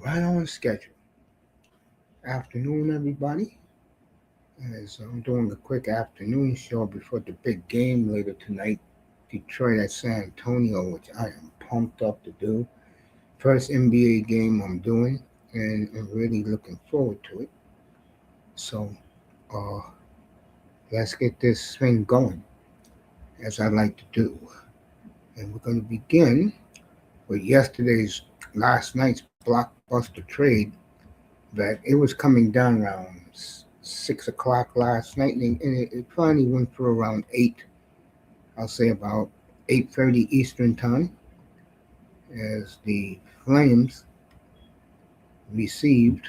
Right on schedule. Afternoon, everybody. As I'm doing a quick afternoon show before the big game later tonight, Detroit at San Antonio, which I am pumped up to do. First NBA game I'm doing, and I'm really looking forward to it. So, uh, let's get this thing going, as I like to do. And we're going to begin with last night's blockbuster trade that it was coming down around 6 o'clock last night, and it finally went for around 8. I'll say about 8:30 Eastern time, as the Flames received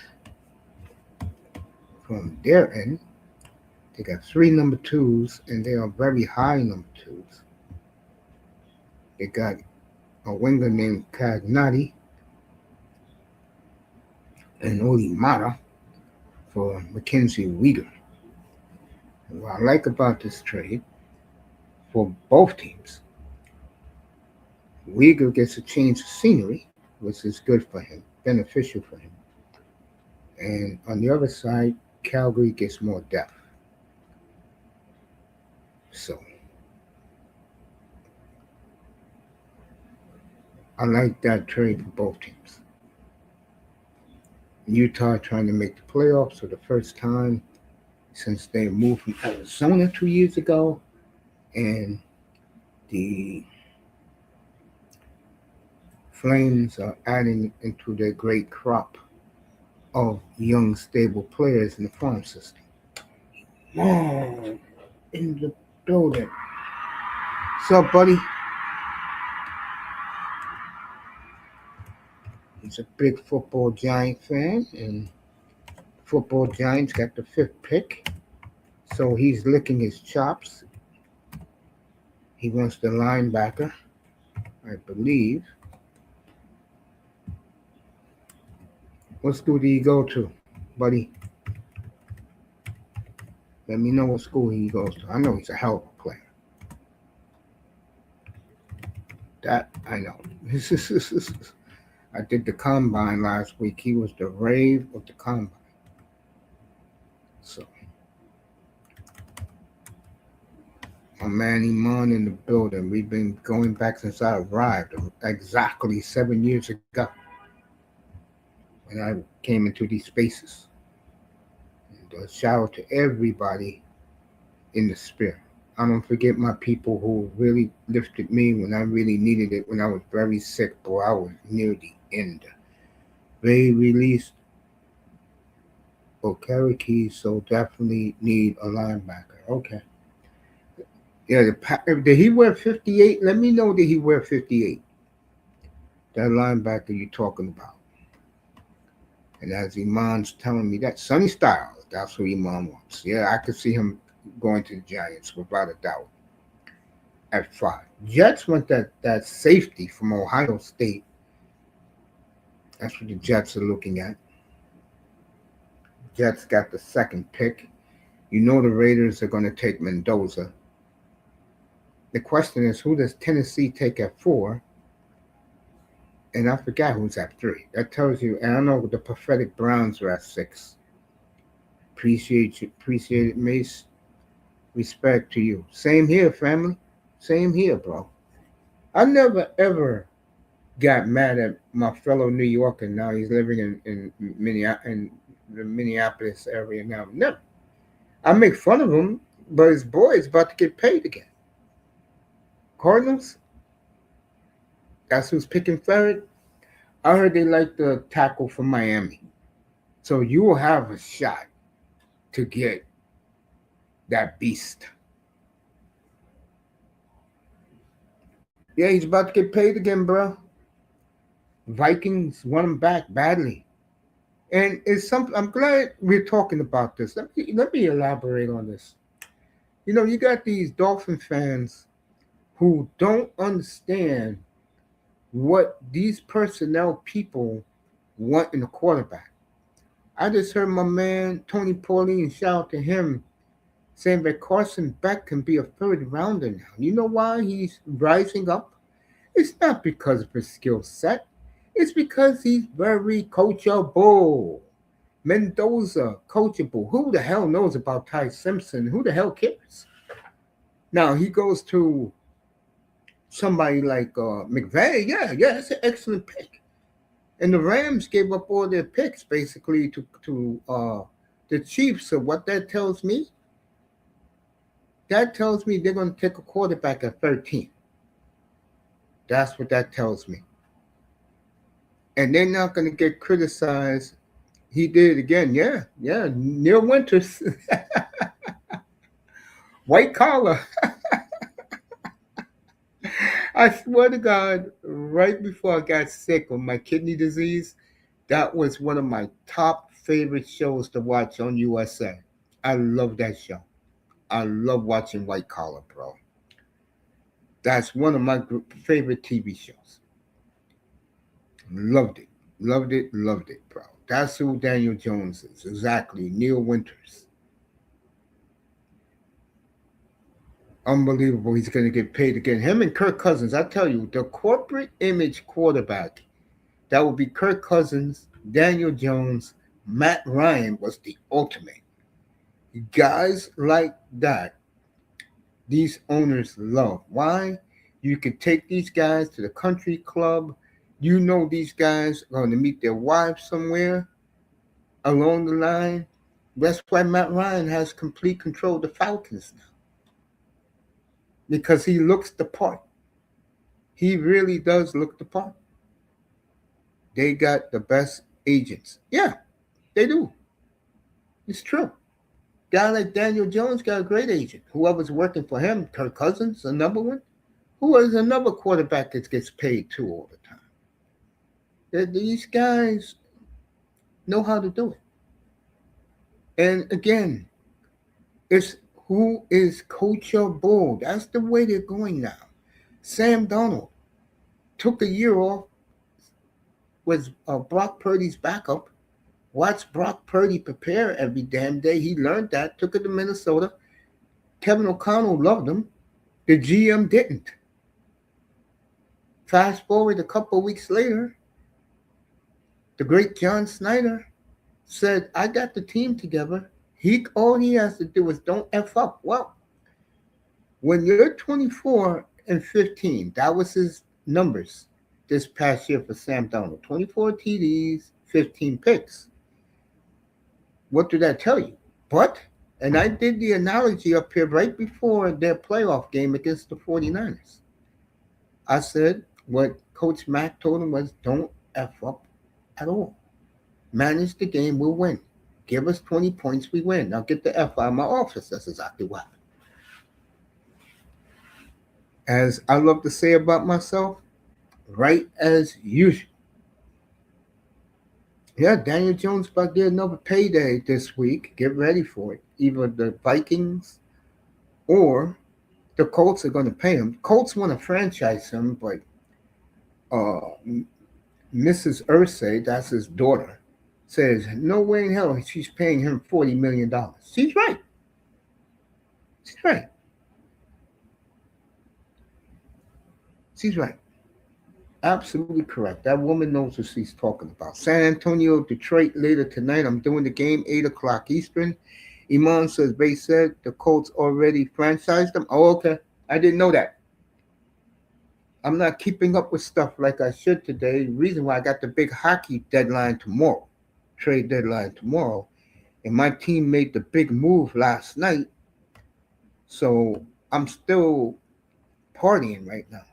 from their end. They got three number twos, and they are very high number twos. They got a winger named Cagnati and M.I.T.A for Mackenzie Weegar. And what I like about this trade for both teams, Uyghur gets a change of scenery, which is good for him, beneficial for him. And on the other side, Calgary gets more depth. So I like that trade for both teams. Utah trying to make the playoffs for the first time since they moved from Arizona 2 years ago. And the Flames are adding into their great crop of young, stable players in the farm system. Man, in the building. What's up, buddy? He's a big football Giant fan, and football Giants got the fifth pick. So he's licking his chops. He wants the linebacker, I believe. What school did he go to, buddy? Let me know what school he goes to. I know he's a hell of a player. That I know. I did the combine last week. He was the rave of the combine. So, my man Iman in the building. We've been going back since I arrived, exactly 7 years ago, when I came into these spaces. And shout out to everybody in the spirit. I don't forget my people who really lifted me when I really needed it, when I was very sick. Boy, I was near the end. They released Okereke, so definitely need a linebacker. Okay. Yeah, did he wear 58? Let me know, did he wear 58? That linebacker you're talking about. And as Iman's telling me that, Sonny Styles, that's what Iman wants. Yeah, I could see him going to the Giants without a doubt at 5. Jets want that safety from Ohio State. That's what the Jets are looking at. Jets got the second pick. You know the Raiders are going to take Mendoza. The question is, who does Tennessee take at 4? And I forgot who's at 3. That tells you, and I know the prophetic Browns are at 6. Appreciate it, Mace. Respect to you. Same here, family. Same here, bro. I never ever got mad at my fellow New Yorker. Now he's living in the Minneapolis area now. Never. I make fun of him, but his boy is about to get paid again. Cardinals. That's who's picking third. I heard they like the tackle from Miami. So you will have a shot to get that beast. Yeah, he's about to get paid again, bro. Vikings want him back badly. And it's something I'm glad we're talking about this. Let me elaborate on this. You know, you got these Dolphin fans who don't understand what these personnel people want in a quarterback. I just heard my man Tony Pauline, shout out to him, saying that Carson Beck can be a third rounder now. You know why he's rising up? It's not because of his skill set. It's because he's very coachable. Mendoza, coachable. Who the hell knows about Ty Simpson? Who the hell cares? Now he goes to somebody like McVay. Yeah, yeah, it's an excellent pick. And the Rams gave up all their picks basically to the Chiefs. So what that tells me they're going to take a quarterback at 13. That's what that tells me. And they're not going to get criticized. He did it again. Yeah, yeah. Neil Winters, white collar. I swear to God, right before I got sick with my kidney disease, that was one of my top favorite shows to watch on USA. I love that show. I love watching White Collar, bro. That's one of my favorite TV shows. Loved it. Loved it. Loved it, bro. That's who Daniel Jones is. Exactly. Neil Winters. Unbelievable. He's going to get paid again. Him and Kirk Cousins. I tell you, the corporate image quarterback, that would be Kirk Cousins, Daniel Jones, Matt Ryan was the ultimate. Guys like that, these owners love. Why? You can take these guys to the country club. You know these guys are going to meet their wives somewhere along the line. That's why Matt Ryan has complete control of the Falcons now because he looks the part. He really does look the part. They got the best agents. Yeah, they do. It's true. Guy like Daniel Jones got a great agent. Whoever's working for him, Kirk Cousins, another one. Who is another quarterback that gets paid too all the time? These guys know how to do it. And again, it's who is coachable. That's the way they're going now. Sam Donald took a year off, was Brock Purdy's backup. Watched Brock Purdy prepare every damn day. He learned that, took it to Minnesota. Kevin O'Connell loved him. The GM didn't. Fast forward a couple of weeks later, the great John Snyder said, I got the team together. All he has to do is don't F up. Well, when you're 24-15, that was his numbers this past year for Sam Donald. 24 TDs, 15 picks. What did that tell you? But, and I did the analogy up here right before their playoff game against the 49ers. I said what Coach Mack told him was don't F up at all. Manage the game, we'll win. Give us 20 points, we win. Now get the F out of my office. That's exactly what happened. As I love to say about myself, right as usual. Yeah, Daniel Jones about to get another payday this week. Get ready for it. Either the Vikings or the Colts are going to pay him. Colts want to franchise him, but uh, Mrs. Ursay, that's his daughter, says no way in hell she's paying him $40 million. She's right. She's right. She's right. Absolutely correct. That woman knows what she's talking about. San Antonio, Detroit later tonight. I'm doing the game 8 o'clock Eastern. Iman says Bay said the Colts already franchised them. Oh, okay. I didn't know that. I'm not keeping up with stuff like I should today. Reason why I got the big hockey deadline tomorrow, trade deadline tomorrow, and my team made the big move last night. So I'm still partying right now.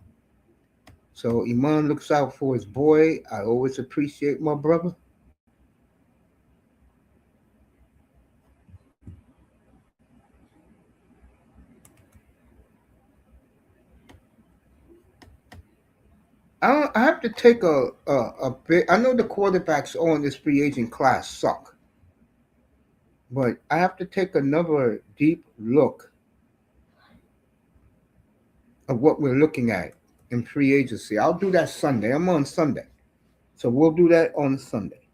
So Iman looks out for his boy. I always appreciate my brother. I have to take a bit. I know the quarterbacks on this free agent class suck, but I have to take another deep look of what we're looking at in free agency. I'll do that Sunday. I'm on Sunday, so we'll do that on Sunday.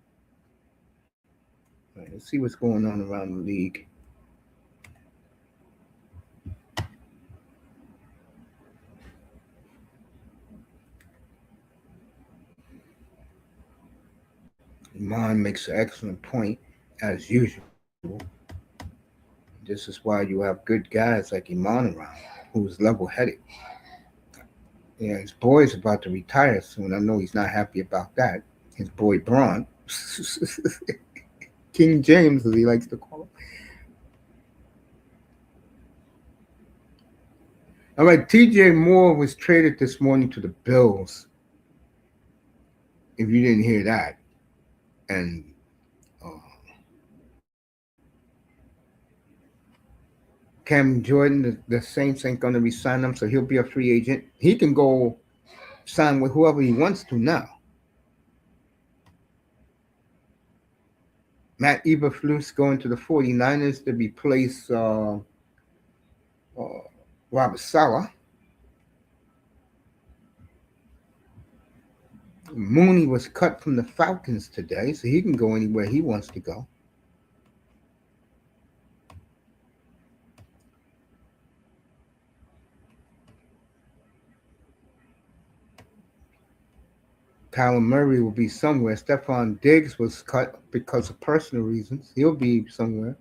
All right, let's see what's going on around the league. Iman makes an excellent point, as usual. This is why you have good guys like Iman around, who's level-headed. Yeah, his boy's about to retire soon. I know he's not happy about that. His boy Braun, King James, as he likes to call him. All right, T.J. Moore was traded this morning to the Bills. If you didn't hear that, and uh, Cam Jordan, the Saints ain't gonna resign him, so he'll be a free agent. He can go sign with whoever he wants to now. Matt Eberflus going to the 49ers to replace uh, Robert Sala. Mooney was cut from the Falcons today, so he can go anywhere he wants to go. Kyler Murray will be somewhere. Stephon Diggs was cut because of personal reasons. He'll be somewhere.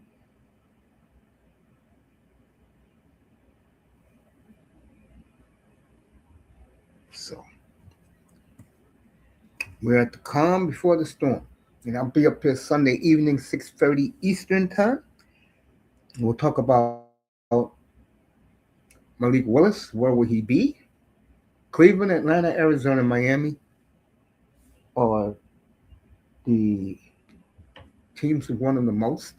So we're at the calm before the storm. And I'll be up here Sunday evening, 6:30 Eastern time. We'll talk about Malik Willis. Where will he be? Cleveland, Atlanta, Arizona, Miami are the teams who won them the most.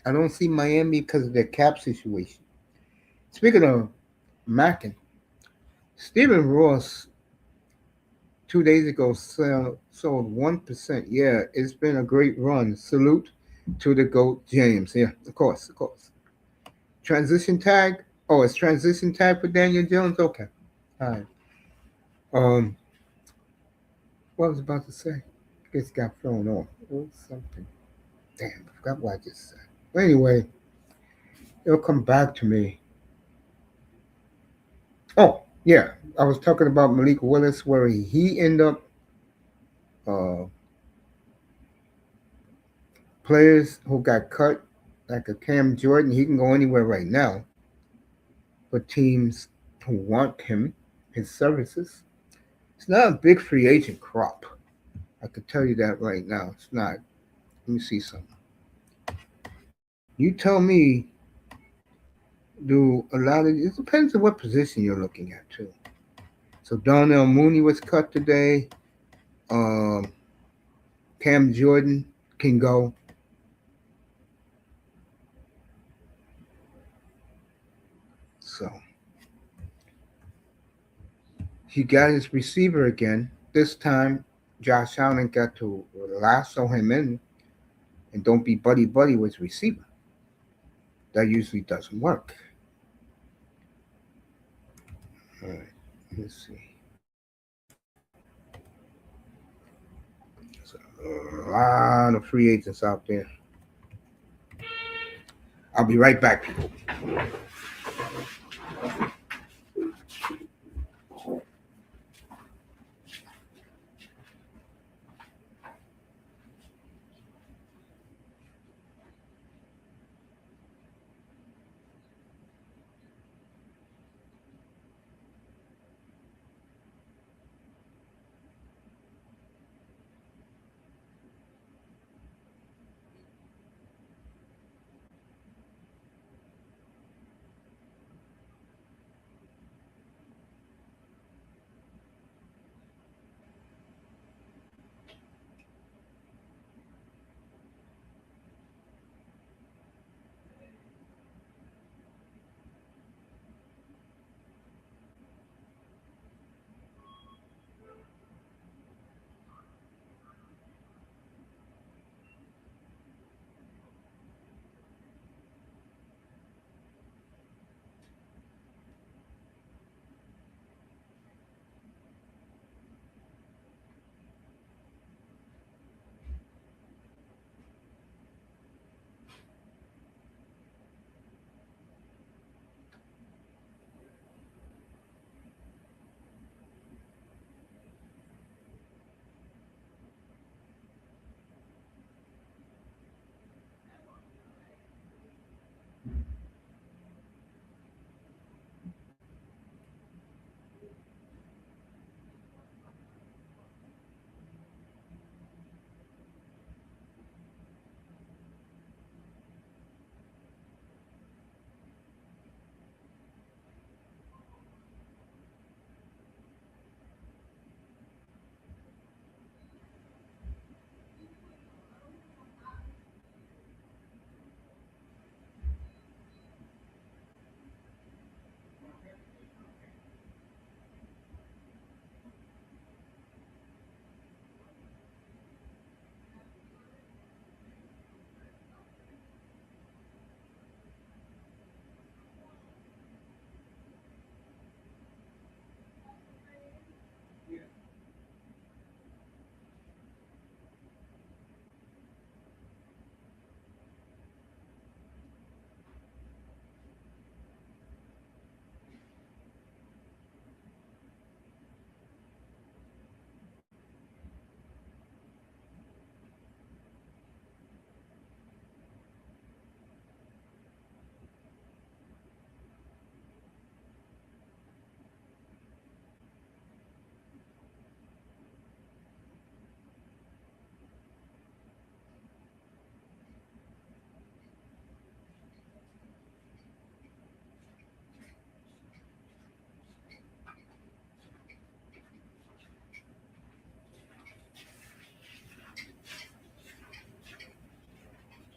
I don't see Miami because of their cap situation. Speaking of Mackin, Stephen Ross 2 days ago sold 1%. Yeah, it's been a great run. Salute to the GOAT James. Yeah, of course, of course. Transition tag. Oh, it's transition tag for Daniel Jones. Okay, all right. Um, what I was about to say? Just got thrown off. It was something. Damn, I forgot what I just said. But anyway, it'll come back to me. Oh, yeah. I was talking about Malik Willis, where he ended up uh, players who got cut, like a Cam Jordan. He can go anywhere right now, but teams who want him, his services, it's not a big free agent crop. I could tell you that right now. It's not. Let me see something. You tell me, do a lot of it depends on what position you're looking at too. So Donnell Mooney was cut today. Um, Cam Jordan can go. So he got his receiver again. This time, Josh Allen got to lasso him in and don't be buddy buddy with receiver. That usually doesn't work. All right, let's see. There's a lot of free agents out there. I'll be right back, people.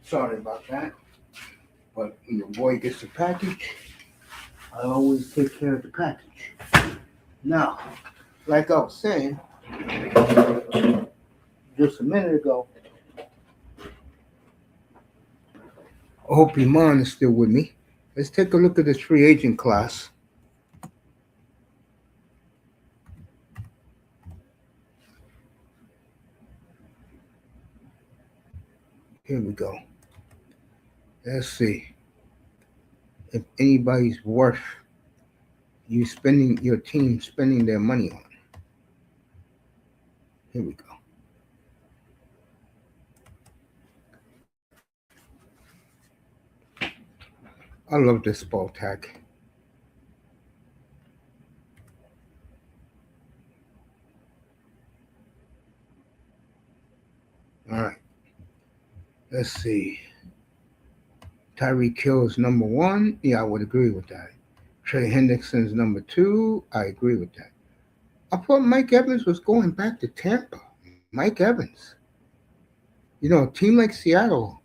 Sorry about that. But when your boy gets the package, I always take care of the package. Now, like I was saying just a minute ago, I hope Iman is still with me. Let's take a look at this free agent class. Here we go. Let's see if anybody's worth your team spending their money on. Here we go. I love this ball tag. All right. Let's see. Tyreek Hill's number one. Yeah, I would agree with that. Trey Hendrickson's number two. I agree with that. I thought Mike Evans was going back to Tampa. Mike Evans. A team like Seattle,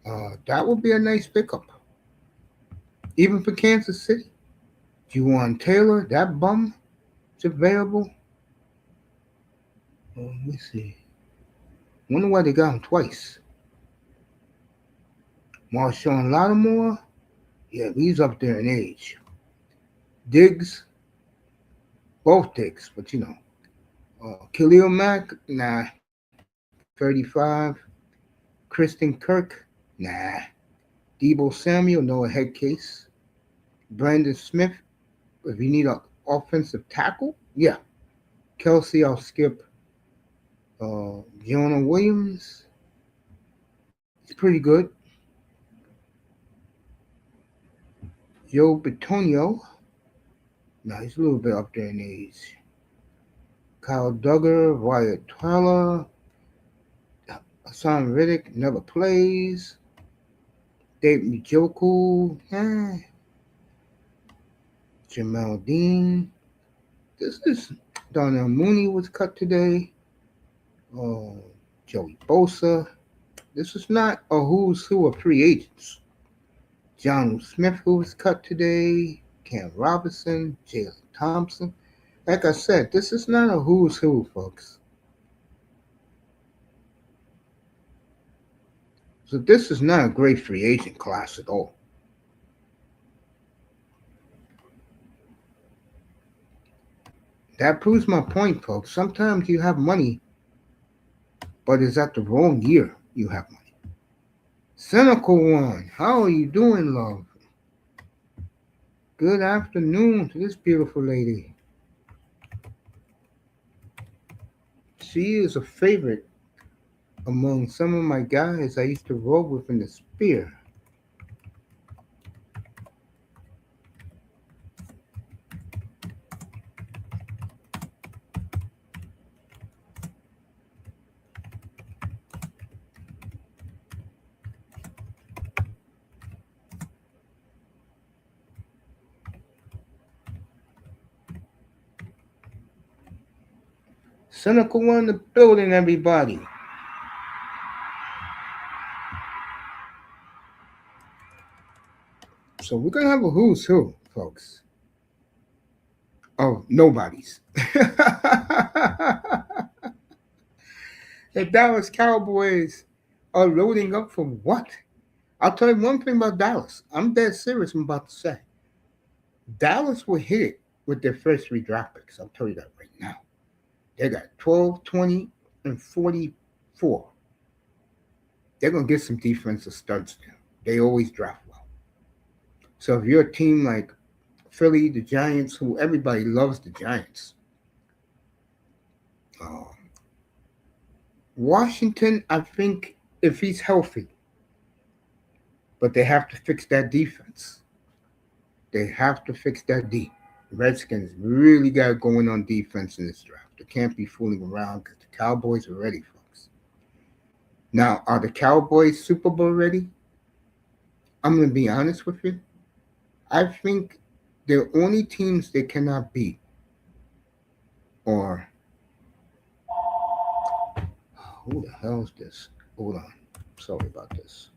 that would be a nice pickup. Even for Kansas City. Juwan Taylor, that bum, is available. Let me see. Wonder why they got him twice. Marshawn Lattimore, yeah, he's up there in age. Diggs, both Diggs, but Khalil Mack, nah. 35. Kristen Kirk, nah. Debo Samuel, no head case. Brandon Smith, if you need an offensive tackle, yeah. Kelsey, I'll skip. Jonah Williams, he's pretty good. Joe Bitonio, no, he's a little bit up there in age. Kyle Duggar, Wyatt Tyler, Hassan Riddick never plays. Dave Njoku, Jamal Dean. This is Donnell Mooney was cut today. Joey Bosa. This is not a who's who of free agents. John Smith, who was cut today. Cam Robinson, Jalen Thompson. Like I said, this is not a who's who, folks. So this is not a great free agent class at all. That proves my point, folks. Sometimes you have money, but it's at the wrong year you have money. Cynical one, how are you doing, love? Good afternoon to this beautiful lady. She is a favorite among some of my guys I used to roll with in the Spear. Cynical one in the building, everybody. So we're gonna have a who's who, folks. Of nobodies. The Dallas Cowboys are loading up for what? I'll tell you one thing about Dallas. I'm dead serious. I'm about to say. Dallas will hit it with their first three draft picks. I'll tell you that right now. They got 12, 20, and 44. They're going to get some defensive studs there. They always draft well. So if you're a team like Philly, the Giants, who everybody loves the Giants, uh, Washington, I think if he's healthy, but they have to fix that defense. They have to fix that D. Redskins really got going on defense in this draft. They can't be fooling around because the Cowboys are ready, folks. Now, are the Cowboys Super Bowl ready? I'm going to be honest with you. I think the only teams they cannot beat are. Who the hell is this? Hold on. Sorry about this.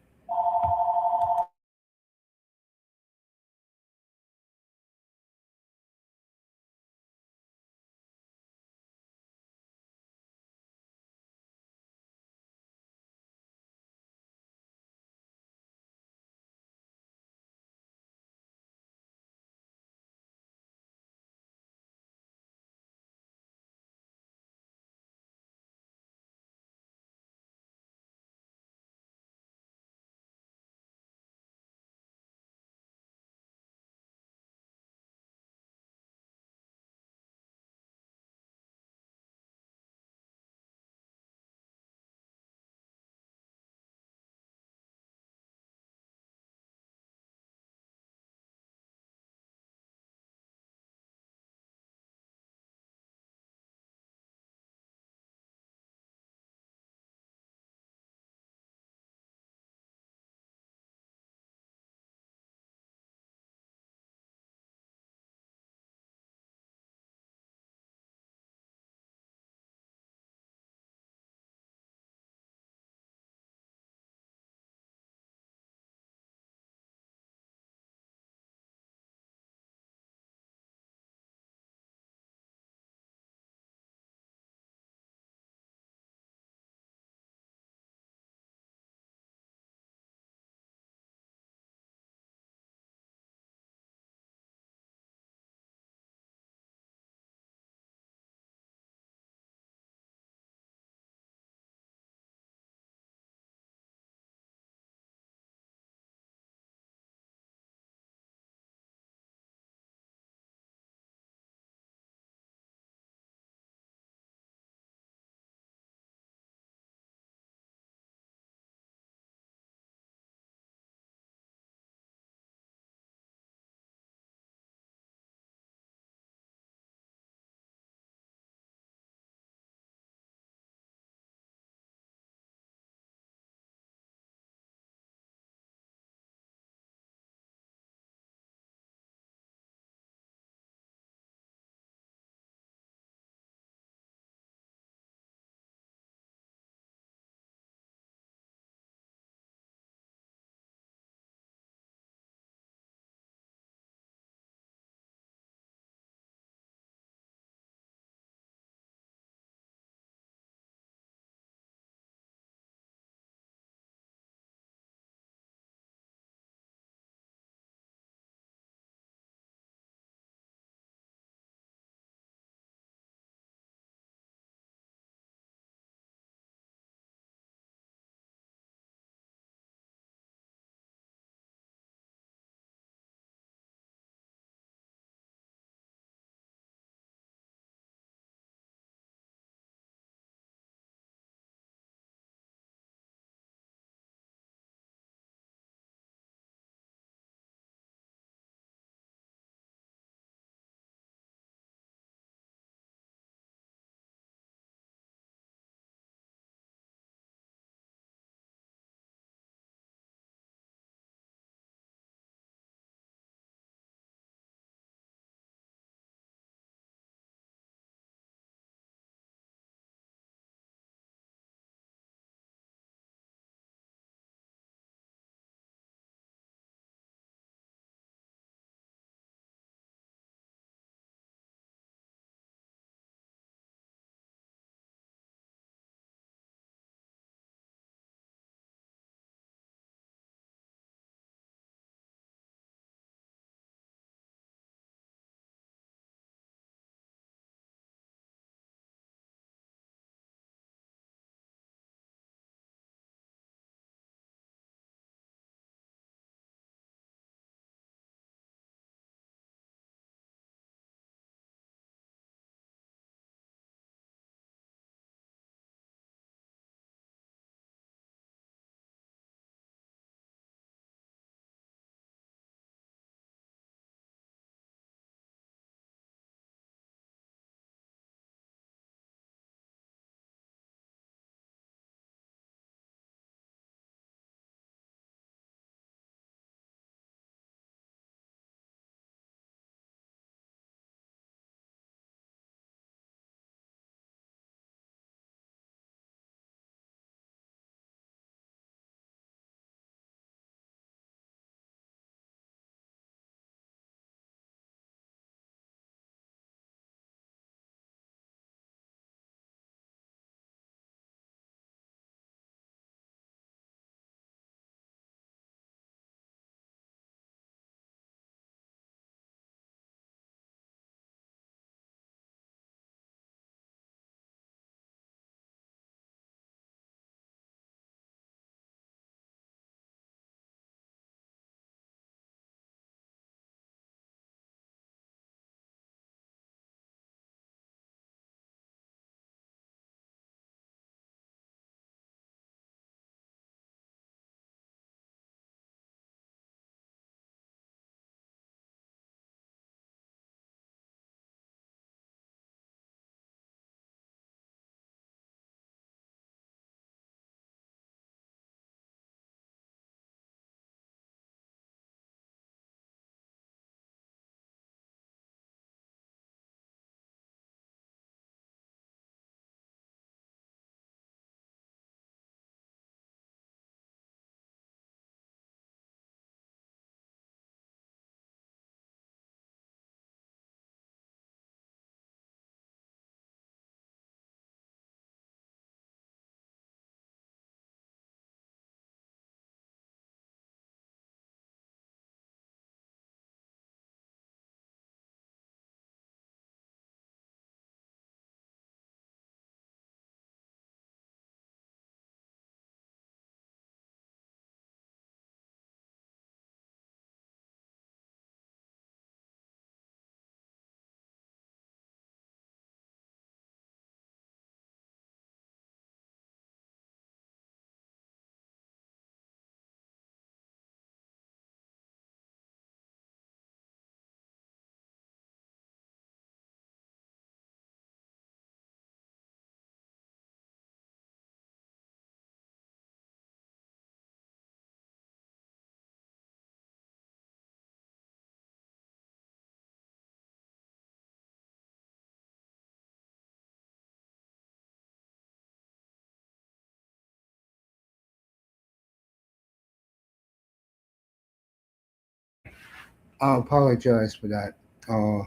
I apologize for that. Uh,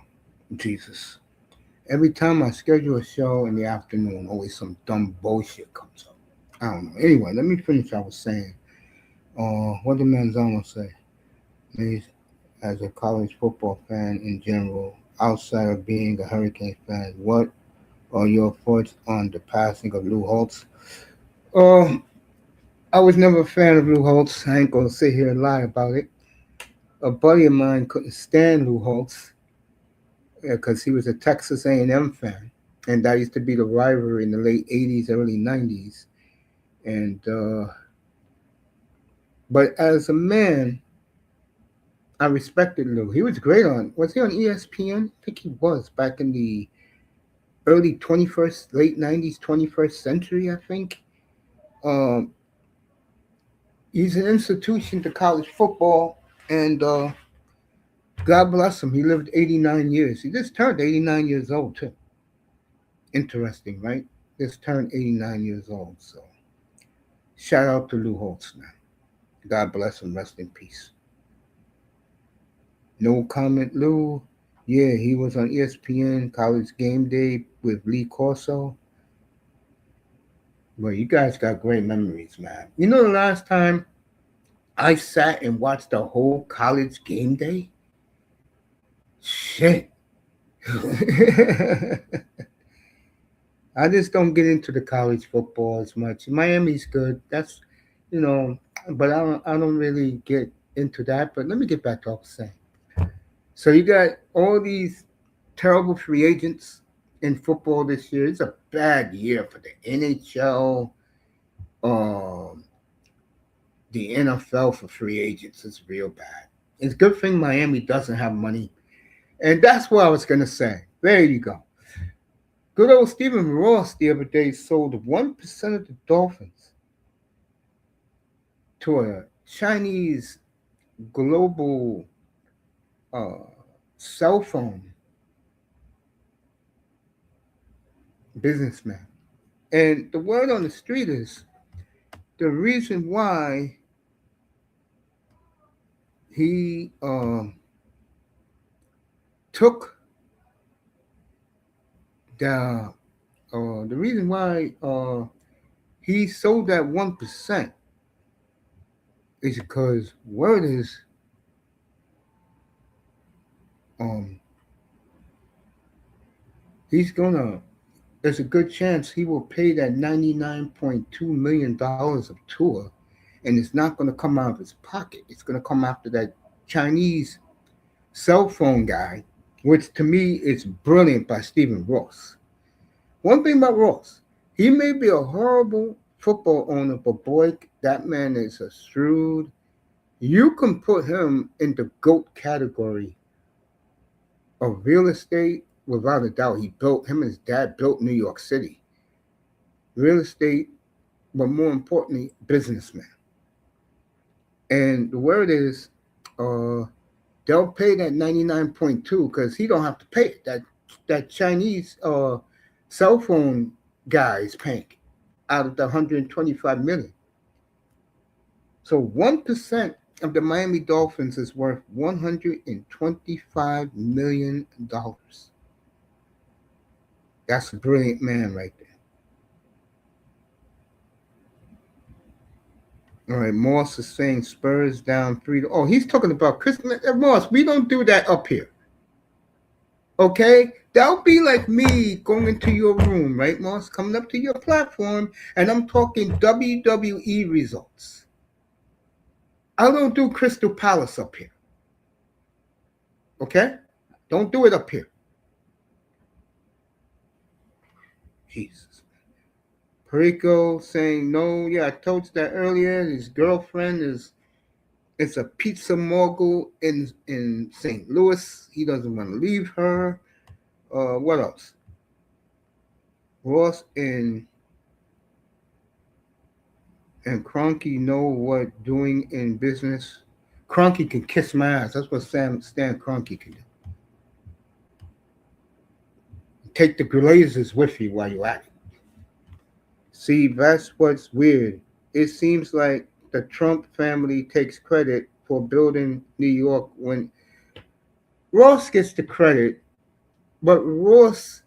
Jesus. Every time I schedule a show in the afternoon, always some dumb bullshit comes up. I don't know. Anyway, let me finish. I was saying, what did Manzano say? Me, as a college football fan in general, outside of being a Hurricane fan, what are your thoughts on the passing of Lou Holtz? Uh, I was never a fan of Lou Holtz. I ain't gonna sit here and lie about it. A buddy of mine couldn't stand Lou Holtz because he was a Texas A&M fan, and that used to be the rivalry in the late '80s, early '90s. And but as a man, I respected Lou. He was great on. Was he on ESPN? I think he was back in the early 21st, late '90s, 21st century. I think. Um, he's an institution to college football, and God bless him. He lived 89 years. He just turned 89 years old too. Interesting, right? Just turned 89 years old. So shout out to Lou Holtz, man. God bless him. Rest in peace. No comment, Lou. Yeah, he was on ESPN College Game Day with Lee Corso. Well, you guys got great memories, man. You know the last time I sat and watched the whole College Game Day? Shit. I just don't get into the college football as much. Miami's good. That's, you know, but I don't really get into that. But let me get back to what I was saying. So you got all these terrible free agents in football this year. It's a bad year for the NHL, um, the NFL for free agents. It's real bad. It's a good thing Miami doesn't have money. And that's what I was going to say. There you go. Good old Stephen Ross the other day sold 1% of the Dolphins to a Chinese global uh, cell phone businessman. And the word on the street is the reason why he took the reason why he sold that 1% is because word is um, he's gonna. There's a good chance he will pay that $99.2 million of tour, and it's not going to come out of his pocket. It's going to come after that Chinese cell phone guy, which to me is brilliant by Stephen Ross. One thing about Ross, he may be a horrible football owner, but boy, that man is a shrewd. You can put him in the GOAT category of real estate without a doubt. He built, him and his dad built New York City. Real estate, but more importantly, businessman. And the word is, uh, they'll pay that 99.2 because he don't have to pay it. That Chinese cell phone guy is paying out of the 125 million. So 1% of the Miami Dolphins is worth $125 million. That's a brilliant man right there. All right, Moss is saying Spurs down 3. Oh, he's talking about Chris Moss. We don't do that up here. Okay? That would be like me going into your room, right, Moss? Coming up to your platform, and I'm talking WWE results. I don't do Crystal Palace up here. Okay? Don't do it up here. Jesus. Perico saying no. Yeah, I told you that earlier. His girlfriend is a pizza mogul in St. Louis. He doesn't want to leave her. What else? Ross and Cronky know what doing in business. Cronky can kiss my ass. That's what Stan Cronky can do. Take the Glazers with you while you're at it. See, that's what's weird. It seems like the Trump family takes credit for building New York when Ross gets the credit, but Ross,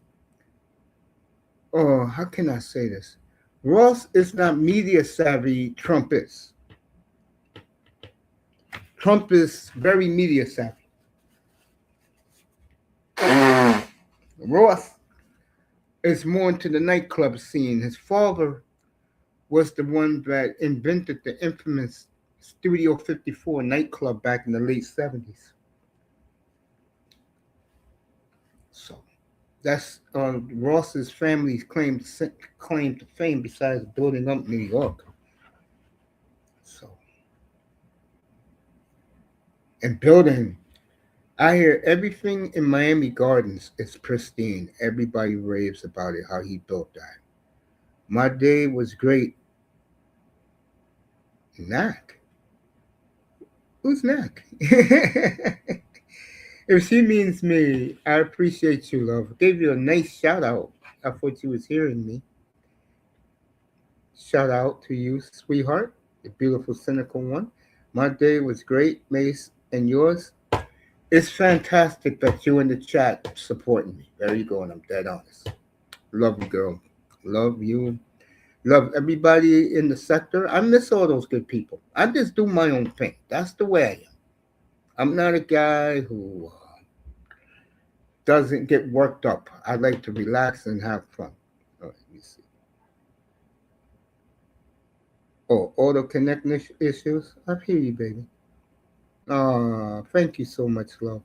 oh, how can I say this? Ross is not media savvy. Trump is. Trump is very media savvy. Ross is more into the nightclub scene. His father was the one that invented the infamous Studio 54 nightclub back in the late 70s. So that's Ross's family's claim to fame besides building up New York. So, and building, I hear everything in Miami Gardens is pristine. Everybody raves about it, how he built that. My day was great. Knack? Who's Knack? If she means me, I appreciate you, love. I gave you a nice shout out. I thought you was hearing me. Shout out to you, sweetheart, the beautiful, cynical one. My day was great, Mace, and yours. It's fantastic that you in the chat supporting me. There you go, and I'm dead honest. Love you, girl. Love you. Love everybody in the sector. I miss all those good people. I just do my own thing. That's the way I am. I'm not a guy who doesn't get worked up. I like to relax and have fun. All right, let me see. Oh, auto connect issues. I hear you, baby. Thank you so much, love.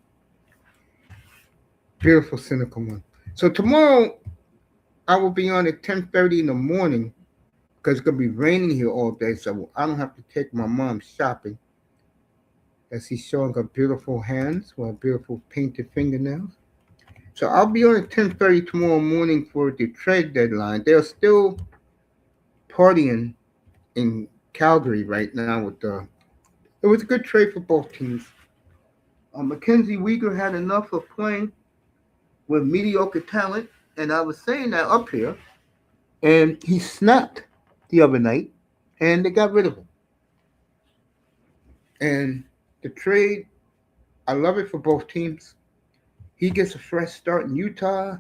Beautiful, cynical one. So tomorrow I will be on at 10:30 in the morning because it's gonna be raining here all day, so I don't have to take my mom shopping. As she's showing her beautiful hands with her beautiful painted fingernails. So I'll be on at 10:30 tomorrow morning for the trade deadline. They're still partying in Calgary right now with the. It was a good trade for both teams. Mackenzie Weegar had enough of playing with mediocre talent, and I was saying that up here, and he snapped the other night, and they got rid of him. And the trade, I love it for both teams. He gets a fresh start in Utah.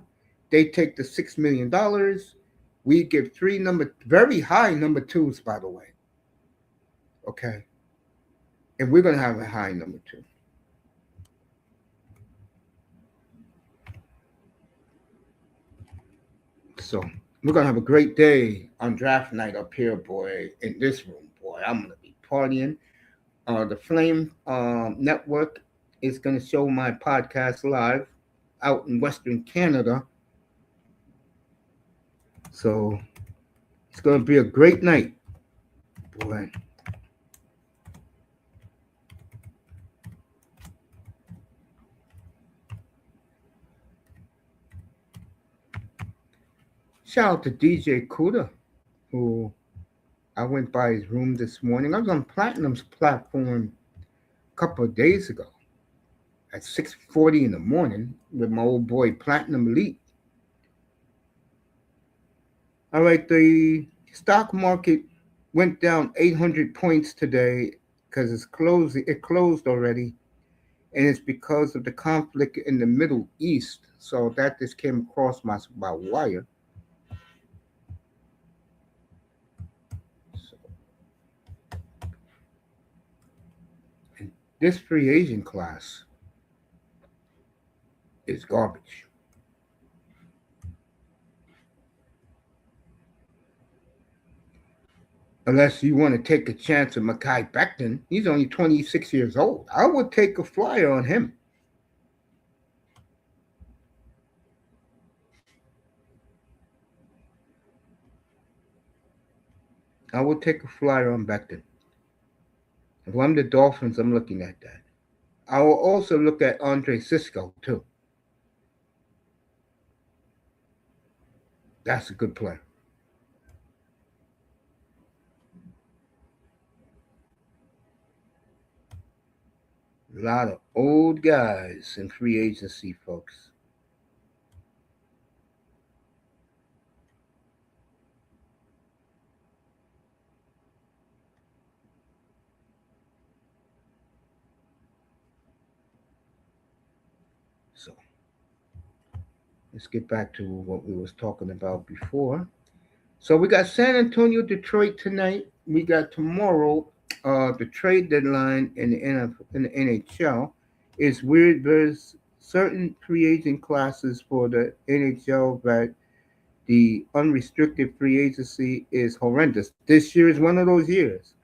They take the $6 million. We give three very high number twos, by the way. Okay, and we're gonna have a high number two. So we're gonna have a great day on draft night up here, boy. In this room, boy, I'm gonna be partying. The Flame Network is gonna show my podcast live out in Western Canada. So it's gonna be a great night, boy. Shout out to DJ Kuda, who I went by his room this morning. I was on Platinum's platform a couple of days ago at 6:40 in the morning with my old boy Platinum Elite. All right, the stock market went down 800 points today because it closed already, and it's because of the conflict in the Middle East. So that just came across my wire. So, and this free agent class is garbage. Unless you want to take a chance on Mackay Becton. He's only 26 years old. I would take a flyer on him. I would take a flyer on Becton. If I'm the Dolphins, I'm looking at that. I will also look at Andre Cisco, too. That's a good player. A lot of old guys in free agency, folks. let's get back to what we was talking about before. So we got San Antonio, Detroit tonight. We got tomorrow. The trade deadline in the in the NHL is weird. There's certain free agent classes for the NHL that the unrestricted free agency is horrendous. This year is one of those years,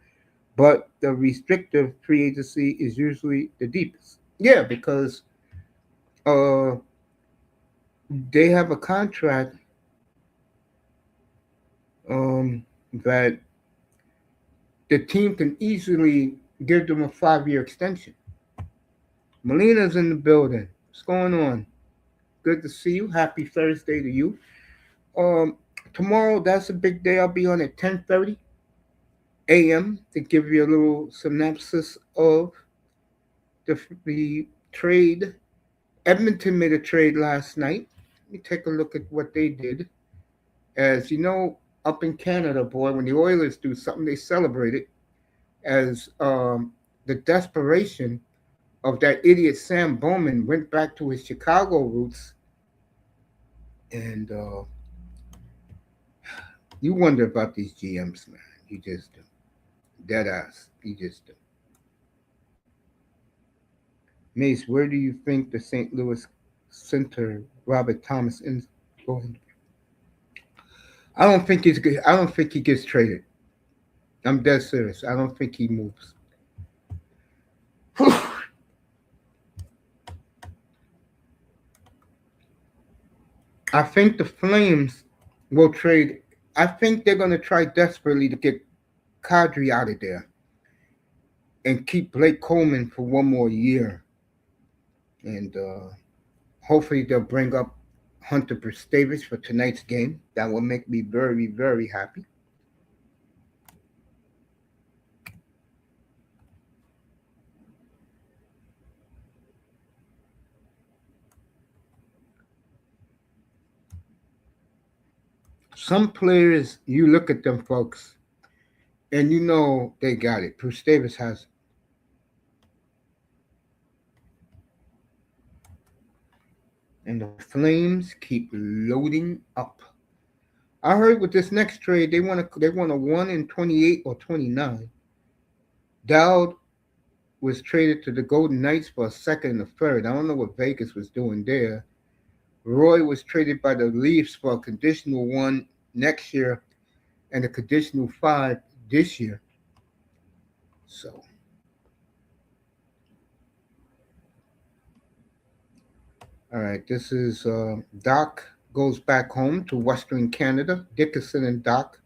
but the restrictive free agency is usually the deepest. Yeah, because uh, they have a contract um, that the team can easily give them a 5 year extension. Melina's in the building. What's going on? Good to see you. Happy Thursday to you. Um, Tomorrow, that's a big day. I'll be on at 10:30 a.m. to give you a little synopsis of the trade. Edmonton made a trade last night. Let me take a look at what they did. As you know, up in Canada, boy, when the Oilers do something, they celebrate it as the desperation of that idiot Sam Bowman went back to his Chicago roots, and you wonder about these GMs, man. You just do. Dead ass. You just do. Mace, where do you think the St. Louis center Robert Thomas is going? I don't think he's good. I don't think he gets traded. I'm dead serious. I don't think he moves. I think the Flames will trade. I think they're going to try desperately to get Kadri out of there and keep Blake Coleman for one more year. And hopefully they'll bring up Hunter Davis for tonight's game. That will make me very, very happy. Some players, you look at them folks, and you know they got it. Bruce Davis has it. And the Flames keep loading up. I heard with this next trade, they want a 1 in 28 or 29. Dowd was traded to the Golden Knights for a second and a third. I don't know what Vegas was doing there. Roy was traded by the Leafs for a conditional one next year and a conditional five this year. So, all right, this is Doc goes back home to Western Canada. Dickinson and Doc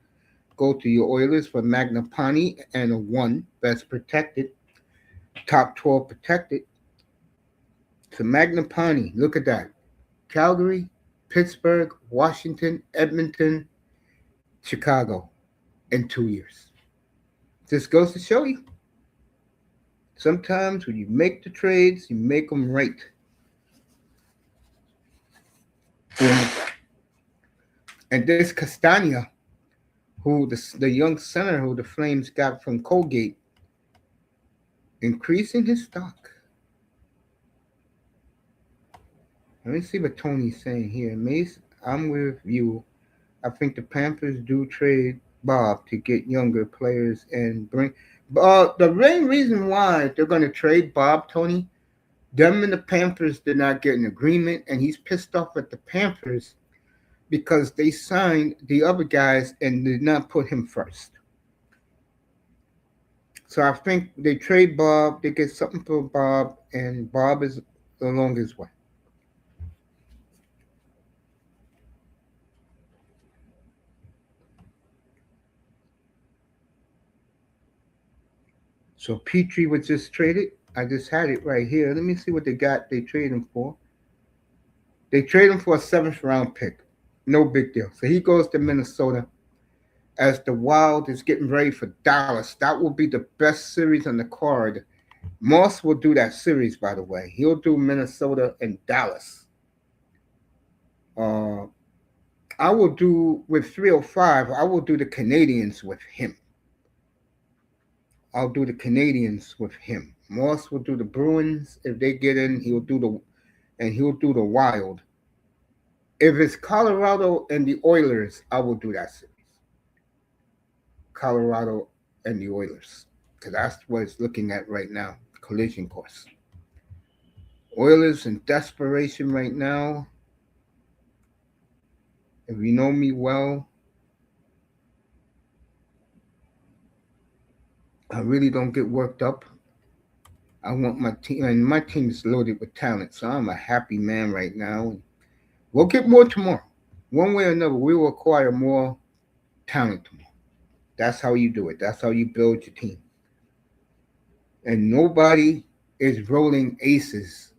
go to your Oilers for Magnapani and a one that's protected, top 12 protected. So Magnapani, look at that. Calgary, Pittsburgh, Washington, Edmonton, Chicago in 2 years. This goes to show you. Sometimes when you make the trades, you make them right. And this Castagna, who the young center who the Flames got from Colgate, increasing his stock. Let me see what Tony's saying here. Mace, I'm with you. I think the Panthers do trade Bob to get younger players and bring. The main reason why they're going to trade Bob, Tony, them and the Panthers did not get an agreement, and he's pissed off at the Panthers because they signed the other guys and did not put him first. So I think they trade Bob, they get something for Bob, and Bob is along his way. So Petrie was just traded. I just had it right here. Let me see what they got. They traded him for. They trade him for a seventh round pick. No big deal. So he goes to Minnesota as the Wild is getting ready for Dallas. That will be the best series on the card. Moss will do that series, by the way. He'll do Minnesota and Dallas. Uh, I will do with 305. I will do the Canadians with him. I'll do the Canadians with him. Moss will do the Bruins if they get in. He'll do the Wild. If it's Colorado and the Oilers, I will do that series. Colorado and the Oilers, because that's what it's looking at right now. Collision course. Oilers in desperation right now. If you know me well, I really don't get worked up. I want my team, and my team is loaded with talent, so I'm a happy man right now. We'll get more tomorrow. One way or another, we will acquire more talent tomorrow. That's how you do it. That's how you build your team. And nobody is rolling aces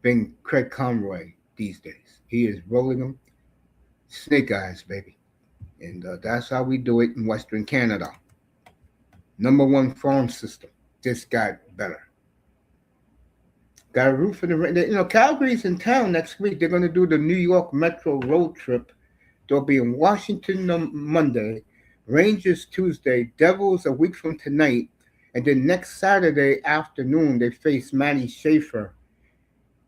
than Craig Conroy these days. He is rolling them snake eyes, baby. And that's how we do it in Western Canada. Number one farm system. Just got better. Got a roof in the Calgary's in town next week. They're going to do the New York Metro road trip. They'll be in Washington on Monday, Rangers Tuesday, Devils a week from tonight, and then next Saturday afternoon they face Matty Schaefer,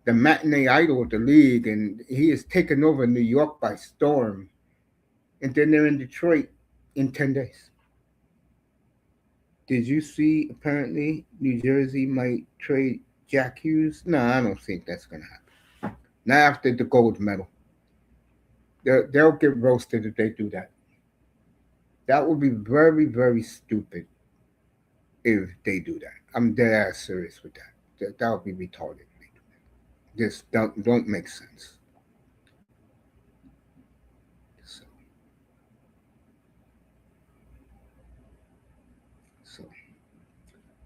the matinee idol of the league, and he is taking over New York by storm. And then they're in Detroit in 10 days. Did you see, apparently, New Jersey might trade Jack Hughes? No, I don't think that's going to happen. Not after the gold medal. They'll get roasted if they do that. That would be very, very stupid if they do that. I'm dead ass serious with that. That would be retarded if they do that. Just don't make sense. So,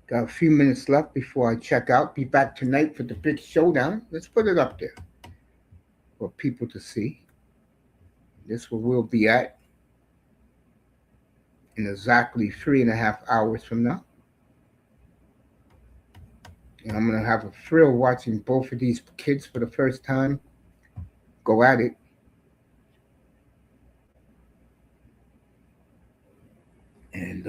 got a few minutes left before I check out. Be back tonight for the big showdown. Let's put it up there for people to see. This is where we'll be at in exactly 3.5 hours from now. And I'm going to have a thrill watching both of these kids for the first time go at it. And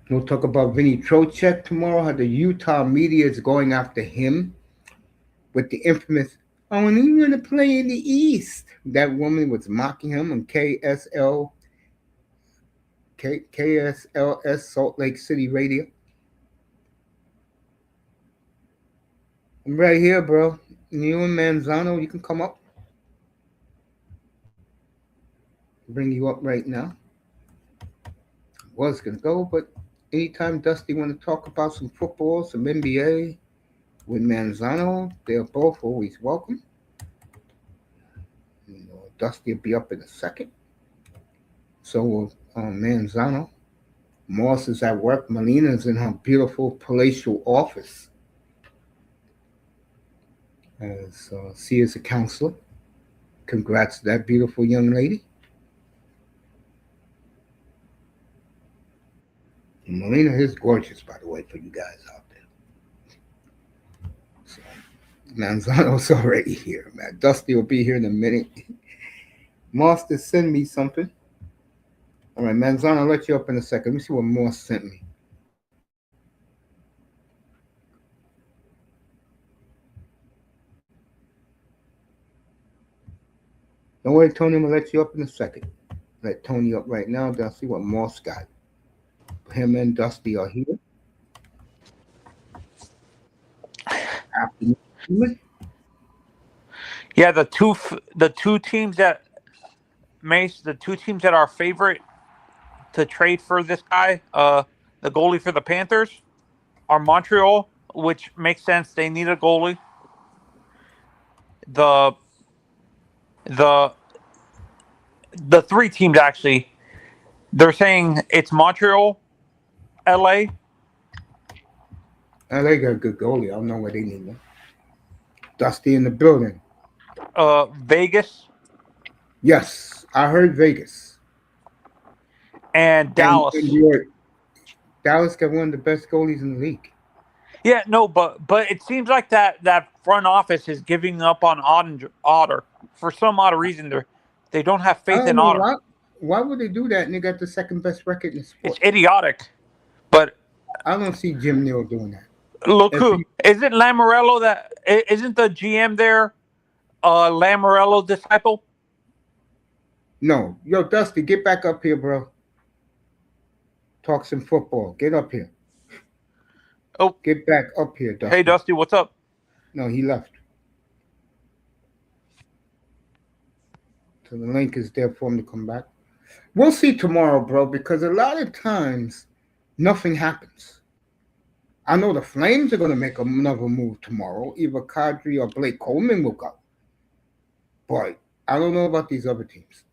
we'll talk about Vinny Trocheck tomorrow, how the Utah media is going after him with the infamous, oh, and he's going to play in the East. That woman was mocking him on KSLS Salt Lake City Radio. I'm right here, bro. You and Manzano, you can come up. Bring you up right now. Was gonna go, but anytime Dusty want to talk about some football, some NBA with Manzano, they're both always welcome. Dusty will be up in a second. So will Manzano. Moss is at work. Melina's in her beautiful palatial office. So she is a counselor. Congrats to that beautiful young lady. Melina is gorgeous, by the way, for you guys out there. So, Manzano's already here, man. Dusty will be here in a minute. Moss just send me something. All right, Manzano, I'll let you up in a second. Let me see what Moss sent me. Don't worry, Tony, I'm going to let you up in a second. Let Tony up right now. Then I'll see what Moss got. Him and Dusty are here. Afternoon. Yeah, the two teams that are favorite to trade for this guy, the goalie for the Panthers, are Montreal, which makes sense. They need a goalie. The three teams actually, they're saying it's Montreal, LA. LA got a good goalie. I don't know what they need. Man. Dusty in the building. Vegas. Yes, I heard Vegas. And Dallas. And Dallas got one of the best goalies in the league. Yeah, no, but it seems like that front office is giving up on Otter for some odd reason. They don't have faith in Otter. Why would they do that? And they got the second best record in the sport. It's idiotic, but I don't see Jim Neal doing that. Look If who he, isn't Lamorello that isn't the GM there? Lamorello disciple. no, yo, Dusty, get back up here, bro. Talk some football. Get up here. Oh, Get back up here, hey Dusty. Dusty, what's up? No, he left. So the link is there for him to come back. We'll see tomorrow, bro, because a lot of times nothing happens. I know the Flames are going to make another move tomorrow. Either Kadri or Blake Coleman will go. But I don't know about these other teams.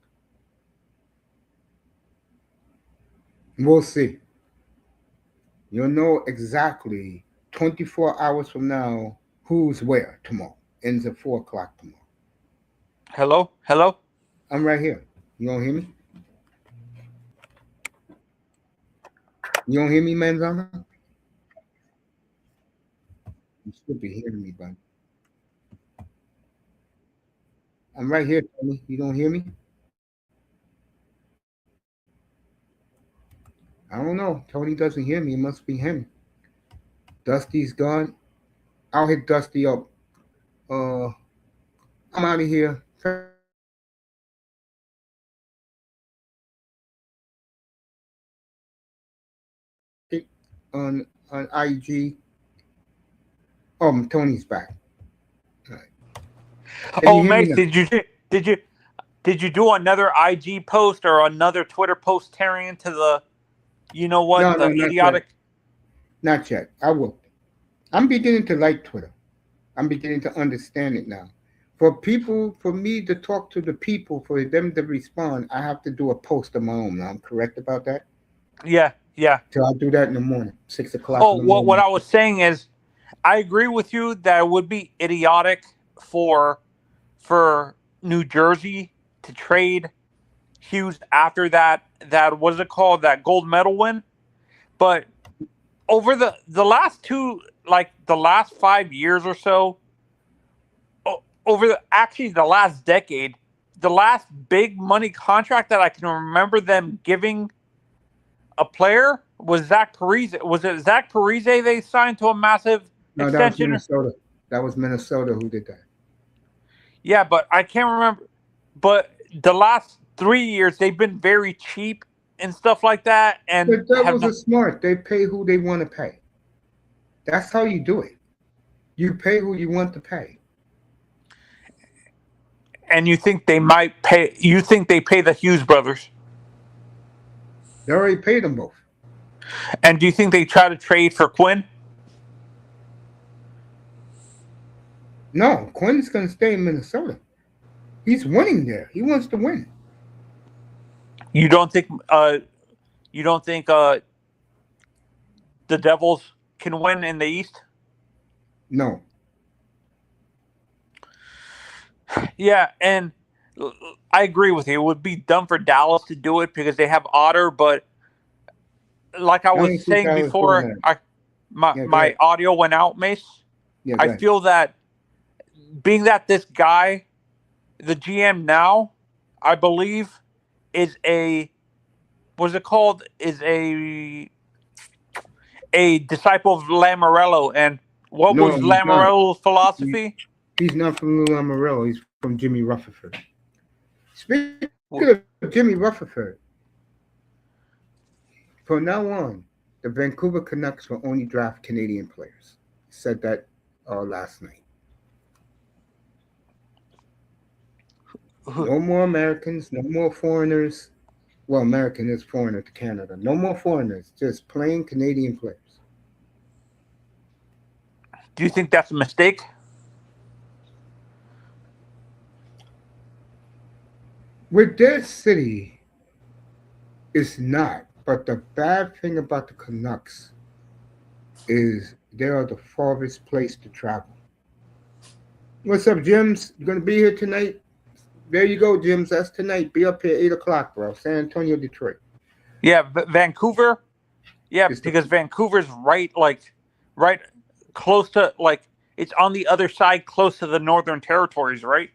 We'll see. You'll know exactly 24 hours from now who's where tomorrow. Ends at 4 o'clock tomorrow. Hello, hello. I'm right here. You don't hear me? You don't hear me, Manzana? You should be hearing me, bud. I'm right here, Tony. You don't hear me? I don't know. Tony doesn't hear me. It must be him. Dusty's gone. I'll hit Dusty up. Uh, I'm out of here. On IG. Oh, Tony's back. All right. Can you Oh, hear me Mace, now? did you did you do another IG post or another Twitter post tearing into the, you know No, what, no, the not yet. idiotic? Not yet. I will. I'm beginning to like Twitter. I'm beginning to understand it now. For me to talk to the people, for them to respond, I have to do a post of my own. I'm correct about that. Yeah, yeah. So I'll do that in the morning, 6 o'clock Oh, in the what morning. I was saying is, I agree with you that it would be idiotic for for New Jersey to trade Hughes after that what's it called, that gold medal win. But over the last two, like the last 5 years or so, over actually the last decade, the last big money contract that I can remember them giving a player was Zach Parise. Was it Zach Parise they signed to a massive No, that was extension? Minnesota. That was Minnesota who did that. Yeah, but I can't remember. But the last 3 years they've been very cheap and stuff like that, and But that have was a not. smart. They pay who they want to pay. That's how you do it. You pay who you want to pay. And you think they might pay? You think they pay the Hughes brothers? They already paid them both. And do you think they try to trade for Quinn? No, Quinn's going to stay in Minnesota. He's winning there. He wants to win. You don't think? You don't think the Devils can win in the East? No. Yeah, and I agree with you. It would be dumb for Dallas to do it because they have Otter, but like I I was don't see saying Dallas doing before, that. I my Yeah, go my ahead. audio went out, Mace. Yeah, go I ahead. feel that being that this guy, the GM now, I believe, is a what's it called? Is a disciple of Lamorello. And what No, was he's not. Lamorello's He, philosophy? he's not from Lou Lamoriello. He's from Jimmy Rutherford. Speaking Well, of Jimmy Rutherford, from now on, the Vancouver Canucks will only draft Canadian players. He said that last night. No more Americans, no more foreigners. Well, American is foreigner to Canada. No more foreigners, just plain Canadian players. do you think that's a mistake? With their city, it's not. But the bad thing about the Canucks is they are the farthest place to travel. What's up, Jims? You gonna be here tonight? There you go, Jims. That's tonight. Be up here 8 o'clock, bro. San Antonio, Detroit. Yeah, Vancouver. Yeah, It's the because Vancouver's right close to, like, it's on the other side, close to the Northern Territories, right?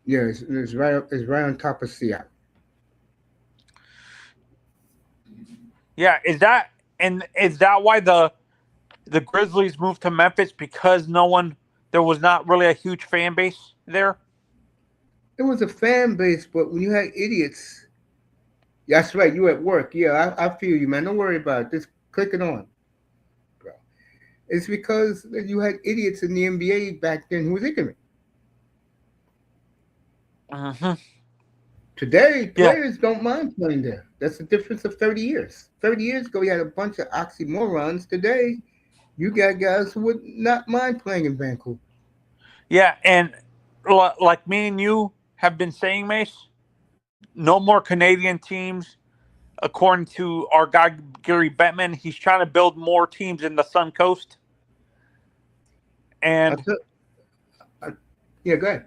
yeah, it's right on top of Seattle. Yeah, is that why the Grizzlies moved to Memphis because there was not really a huge fan base there. It was a fan base, but when you had idiots, that's right. You at work. Yeah, I feel you, man. Don't worry about it. Just click it on, bro. It's because you had idiots in the NBA back then who was ignorant. Mm-hmm. Today, Yeah, players don't mind playing there. That's the difference of 30 years. 30 years ago, you had a bunch of oxymorons. Today, you got guys who would not mind playing in Vancouver. yeah, and like me and you have been saying, Mace, no more Canadian teams. According to our guy Gary Bettman, he's trying to build more teams in the Sun Coast. I And took, I, yeah, go ahead.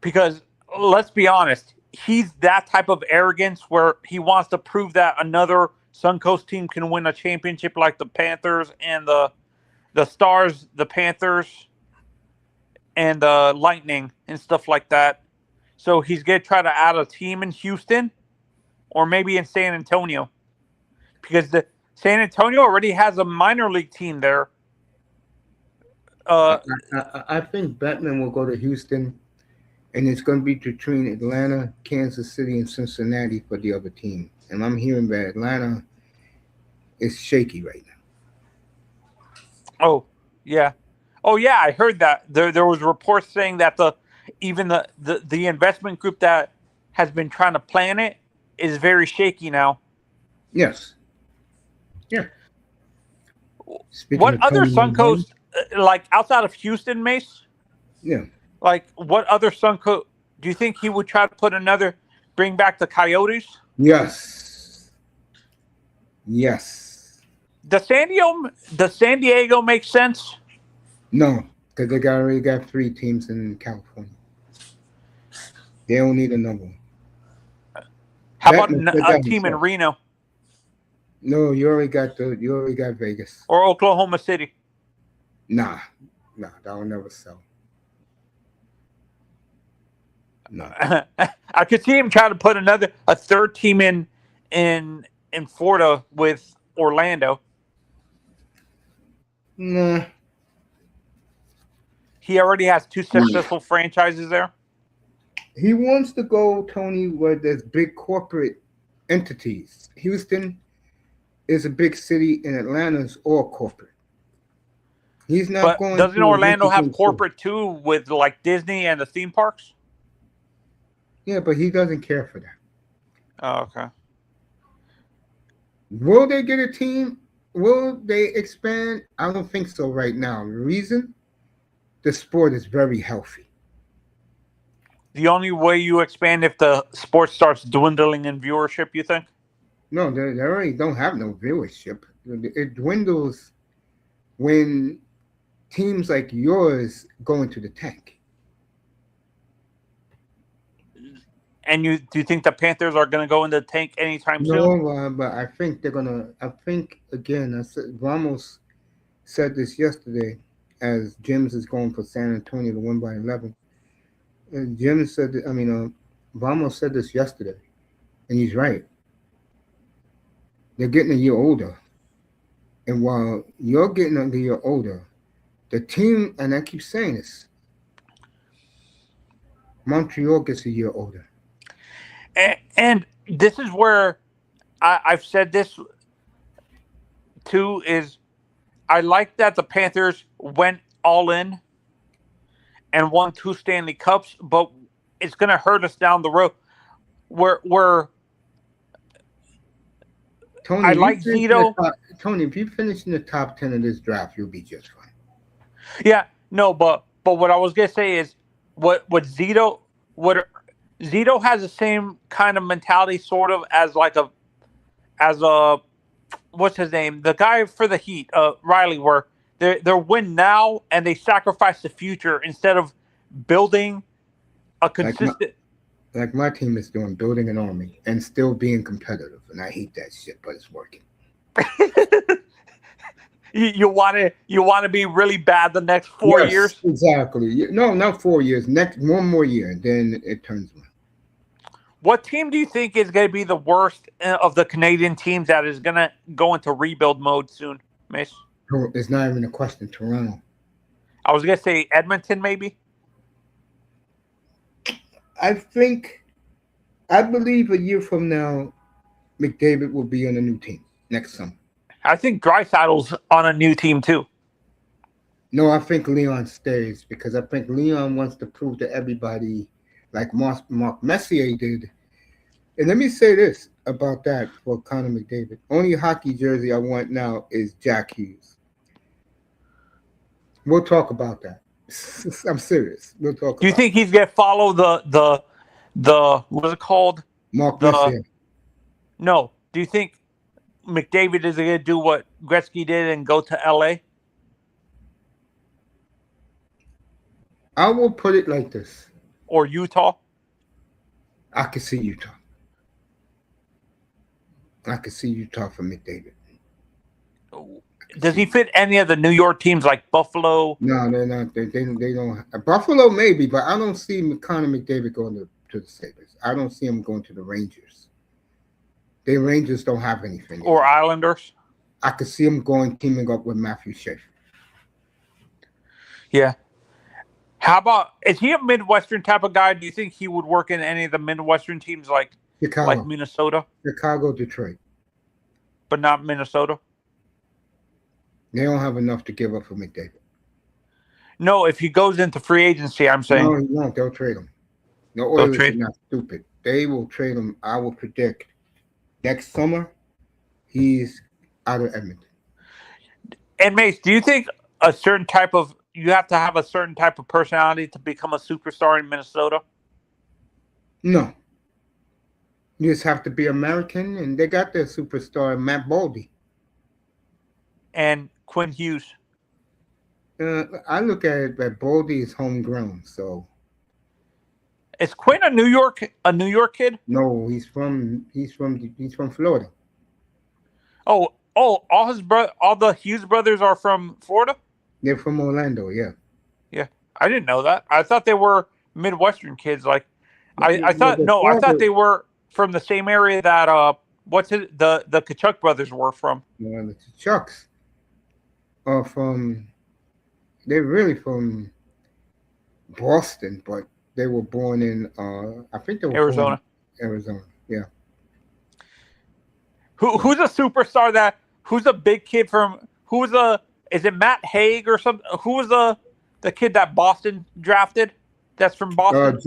because let's be honest, he's that type of arrogance where he wants to prove that another Sun Coast team can win a championship like the Panthers and the Stars, the Panthers, and the Lightning and stuff like that. So he's going to try to add a team in Houston or maybe in San Antonio because the San Antonio already has a minor league team there. I, Uh, I think Batman will go to Houston, and it's going to be between Atlanta, Kansas City, and Cincinnati for the other team. And I'm hearing that Atlanta is shaky right now. oh yeah, oh yeah, I heard that there was reports saying that even the investment group that has been trying to plan it is very shaky now. Yes. Yeah. Speaking What of other Tony Romo, Suncoast, like outside of Houston, Mace? yeah. Like what other Suncoast? Do you think he would try to bring back the Coyotes? Yes. Yes. Does San Diego make sense? No, because they already got three teams in California. They don't need another one. How about Batman said a that team in himself. Reno No, you already got Vegas. or Oklahoma City? Nah, that will never sell. No. I could see him trying to put a third team in Florida with Orlando. Nah. He already has two successful franchises there. He wants to go, Tony, where there's big corporate entities. Houston is a big city, and Atlanta is all corporate. He's not But going doesn't to a Orlando have rinky-dink city. corporate too with like Disney and the theme parks? Yeah, but he doesn't care for that. Oh, okay. Will they get a team? Will they expand? I don't think so right now. The reason? The sport is very healthy. The only way you expand if the sport starts dwindling in viewership, you think? No, they already don't have no viewership. It dwindles when teams like yours go into the tank. And do you think the Panthers are going to go into the tank anytime soon? No, but I think they're gonna. I think again. I said Ramos said this yesterday, as James is going for San Antonio to win by 11. Jim said, Ramos said this yesterday, and he's right. They're getting a year older, and while you're getting a year older, the team, and I keep saying this, Montreal gets a year older. And this is where I've said this too is I like that the Panthers went all in and won 2 Stanley Cups, but it's going to hurt us down the road. Where Tony, I like Zito. Tony, if you finish in the top 10 of this draft, you'll be just fine. Yeah, no, but what I was going to say is what Zito has the same kind of mentality sort of as what's his name? The guy for the Heat, Riley, where they're win now and they sacrifice the future instead of building a consistent. Like my team is doing, building an army and still being competitive, and I hate that shit, but it's working. you want to be really bad the next 4 years. Exactly. No, not 4 years. Next one more year, then it turns around. What team do you think is going to be the worst of the Canadian teams that is going to go into rebuild mode soon, Mace? It's not even a question. Toronto. I was gonna say Edmonton, maybe. I believe a year from now, McDavid will be on a new team next summer. I think Dreisaitl's on a new team too. No, I think Leon stays because I think Leon wants to prove to everybody, like Mark Messier did. And let me say this about that for Connor McDavid. Only hockey jersey I want now is Jack Hughes. We'll talk about that. I'm serious. We'll talk Do you about think that. he's gonna follow the what's it called? Mark The Messier. no. Do you think McDavid is gonna do what Gretzky did and go to LA I will put it like this. or Utah? I can see Utah. I can see Utah for McDavid. Does he fit any of the New York teams like Buffalo? No, they're not. They don't. Buffalo maybe, but I don't see Connor McDavid going to the Sabres. I don't see him going to the Rangers. The Rangers don't have anything. Or Islanders? I could see him teaming up with Matthew Schaefer. Yeah. How about, is he a Midwestern type of guy? Do you think he would work in any of the Midwestern teams like Minnesota? Chicago, Detroit. But not Minnesota? They don't have enough to give up for McDavid. No, if he goes into free agency, I'm saying. No, he won't. They'll trade him. The Oilers are not stupid. They will trade him. I will predict next summer he's out of Edmonton. And Mace, do you think you have to have a certain type of personality to become a superstar in Minnesota? No. You just have to be American, and they got their superstar, Matt Boldy. And Quinn Hughes. I look at it that Boldy is homegrown, so. Is Quinn a New York kid? No, he's from Florida. Oh, all the Hughes brothers are from Florida? They're from Orlando, yeah. Yeah. I didn't know that. I thought they were Midwestern kids. Like I thought they were from the same area that the Kachuk brothers were from. No, the Kachucks are they're really from Boston, but they were born in I think they were Arizona. Arizona, yeah. Who's a superstar who's a big kid is it Matt Haig or something? Who was the kid that Boston drafted? That's from Boston.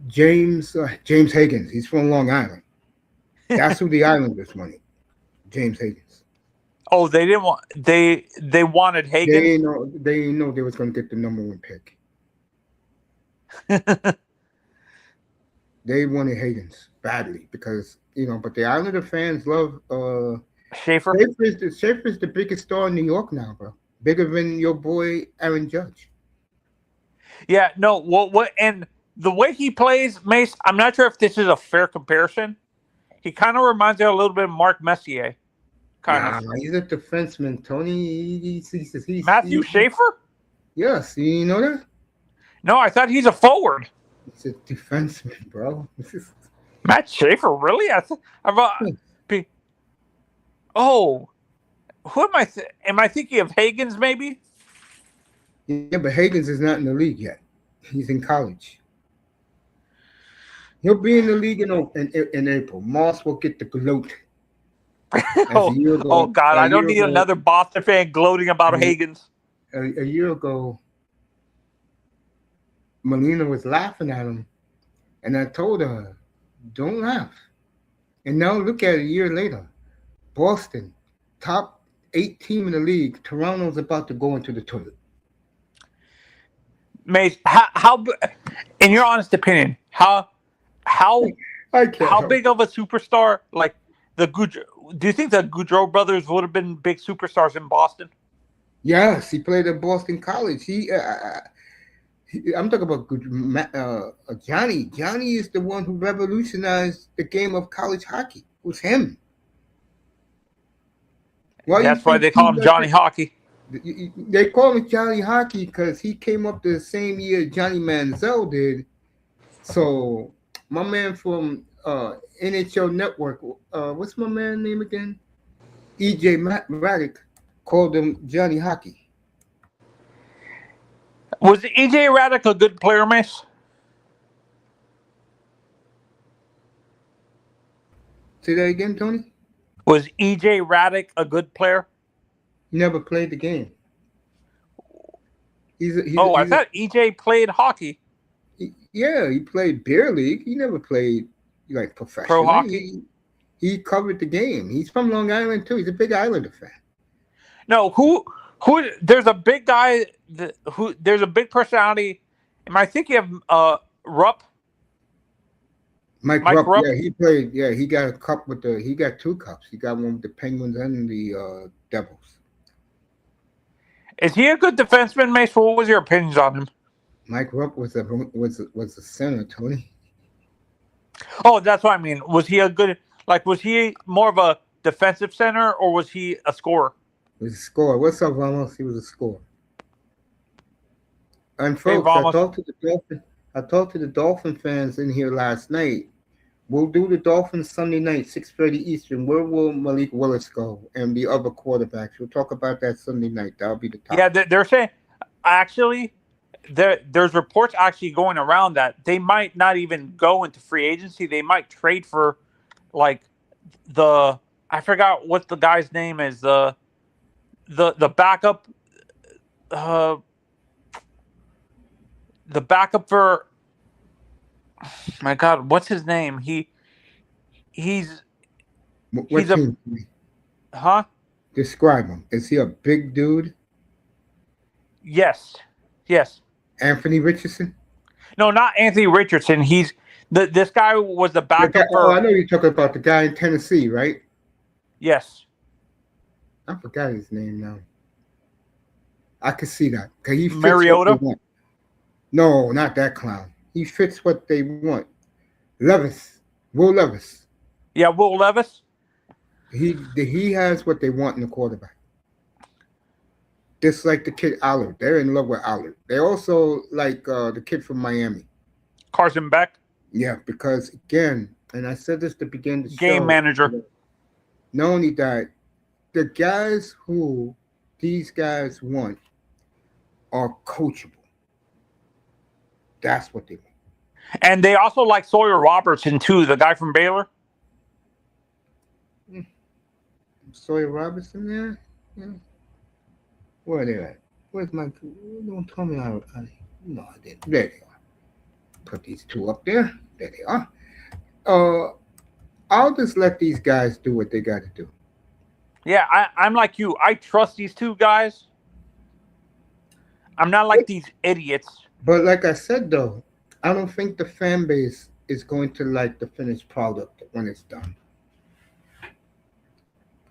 James Higgins. He's from Long Island. That's who the Islanders wanted. James Higgins. Oh, they didn't want they wanted Higgins. They didn't know they was going to get the number 1 pick. They wanted Higgins badly because but the Islander fans love Schaefer. Schaefer's the biggest star in New York now, bro. Bigger than your boy Aaron Judge. Yeah, no. What and the way he plays, Mace. I'm not sure if this is a fair comparison. He kind of reminds me a little bit of Mark Messier. He's a defenseman, Tony. He's Matthew Schaefer? Yes, you know that? No, I thought he's a forward. He's a defenseman, bro. Matt Schaefer, really? Who am I? Am I thinking of Higgins? Maybe. Yeah, but Higgins is not in the league yet. He's in college. He'll be in the league in April. Moss will get the gloat. God! I don't need another Boston fan gloating about Higgins. A year ago, Melina was laughing at him, and I told her, "Don't laugh." And now look at it a year later. Boston, top 8 team in the league. Toronto's about to go into the toilet. Mace, how in your honest opinion, how big of a superstar like do you think the Goudreau brothers would have been big superstars in Boston? Yes, he played at Boston College. I'm talking about Johnny. Johnny is the one who revolutionized the game of college hockey. It was him. That's why they call him Johnny Hockey. They call him Johnny Hockey because he came up the same year Johnny Manziel did. So my man from NHL Network, what's my man's name again? E.J. Raddick called him Johnny Hockey. Was EJ Radick a good player, Mace? Say that again, Tony? Was EJ Radick a good player? He never played the game. I thought EJ played hockey. Yeah, he played beer league. He never played like Pro professionally. hockey? He covered the game. He's from Long Island too. He's a big Islander fan. No, who? There's a big guy. There's a big personality. Am I thinking of Rupp? Mike Rupp? Rupp, yeah, he played. Yeah, he got a cup with the. He got 2 cups. He got one with the Penguins and the Devils. Is he a good defenseman, Mace? What was your opinions on him? Mike Rupp was a center, Tony. Oh, that's what I mean. Was he a good? Like, was he more of a defensive center or was he a scorer? He was a scorer. What's up, Ramos? He was a scorer. And Hey, folks, I Ramos. talked to the Dolphin fans in here last night. We'll do the Dolphins Sunday night, 6:30 Eastern. Where will Malik Willis go and the other quarterbacks? We'll talk about that Sunday night. That'll be the top. Yeah, they're saying actually there's reports actually going around that they might not even go into free agency. They might trade for like I forgot what the guy's name is, the backup the backup for, my God, what's his name? He's What team? Huh? Describe him. Is he a big dude? Yes. Anthony Richardson? No, not Anthony Richardson. He's this guy was the backup for. I know you're talking about the guy in Tennessee, right? Yes. I forgot his name now. I could see that. He fits Mariota? what they want. No, not that clown. He fits what they want. Will Levis. Yeah, Will Levis. He has what they want in the quarterback. Just like the kid Allard. They're in love with Allard. They also like the kid from Miami. Carson Beck. Yeah, because again, and I said this to begin the show. Game manager. Not only that, the guys who these guys want are coachable. That's what they want. And they also like Sawyer Robertson too, the guy from Baylor. Sawyer Robertson there? Yeah. Where are they at? Where's my... Don't tell me I... No, I didn't. There they are. Put these 2 up there. There they are. I'll just let these guys do what they got to do. Yeah, I'm like you. I trust these 2 guys. I'm not like these idiots. But like I said, though, I don't think the fan base is going to like the finished product when it's done.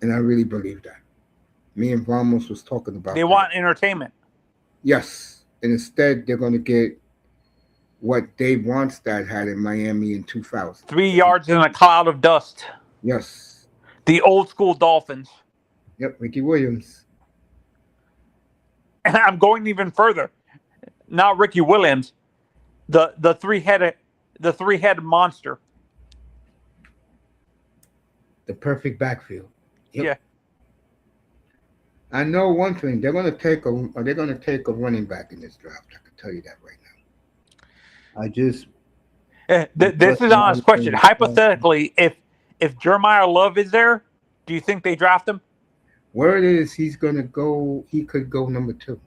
And I really believe that. Me and Ramos was talking about They want entertainment. Yes. And instead, they're going to get what Dave Ronstadt had in Miami in 2000. 3 yards in a cloud of dust. Yes. The old school Dolphins. Yep, Ricky Williams. And I'm going even further. Not Ricky Williams. The three-headed monster. The perfect backfield. Yep. Yeah. I know one thing. They're going to take a running back in this draft. I can tell you that right now. This is an honest question. Hypothetically, if Jeremiah Love is there, do you think they draft him? Word is he's going to go. He could go number 2.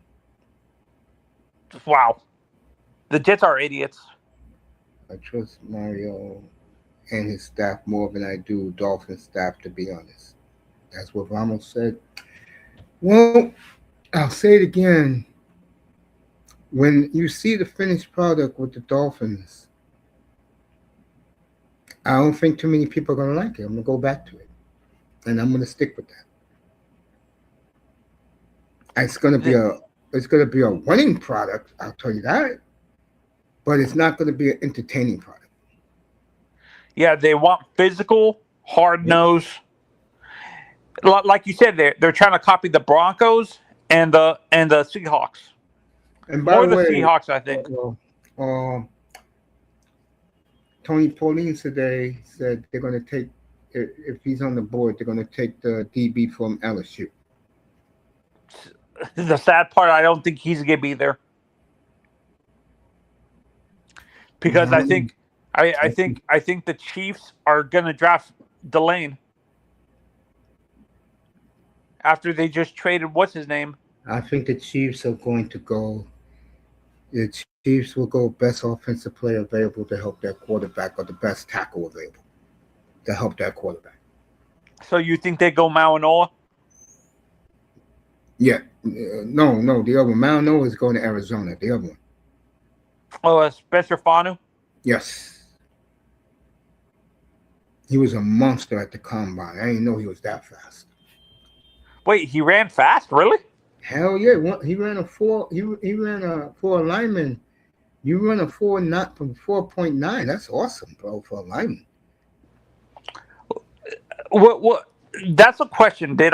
Wow. The Jets are idiots. I trust Mario and his staff more than I do Dolphin staff, to be honest. That's what Ramos said. Well, I'll say it again. When you see the finished product with the Dolphins, I don't think too many people are going to like it. I'm going to go back to it. And I'm going to stick with that. It's going to be a winning product, I'll tell you that. But it's not going to be an entertaining product. Yeah, they want physical, hard-nosed. Like you said, they're trying to copy the Broncos and the Seahawks. And by the way, Seahawks, I think. Tony Pauline today said they're going to take if he's on the board, they're going to take the DB from LSU. The sad part, I don't think he's gonna be there because I think the Chiefs are gonna draft Delane after they just traded what's his name. I think the Chiefs are going to go. The Chiefs will go best offensive player available to help their quarterback, or the best tackle available to help their quarterback. So you think they go Mauanoa? Yeah, no. The other one, Mount Noah is going to Arizona. The other one. Oh, Spencer Fanu? Yes. He was a monster at the combine. I didn't know he was that fast. Wait, he ran fast? Really? Hell yeah! He ran a 4. He ran a 4 lineman. You run a 4 not from 4.9. That's awesome, bro, for a lineman. What? That's a question. Did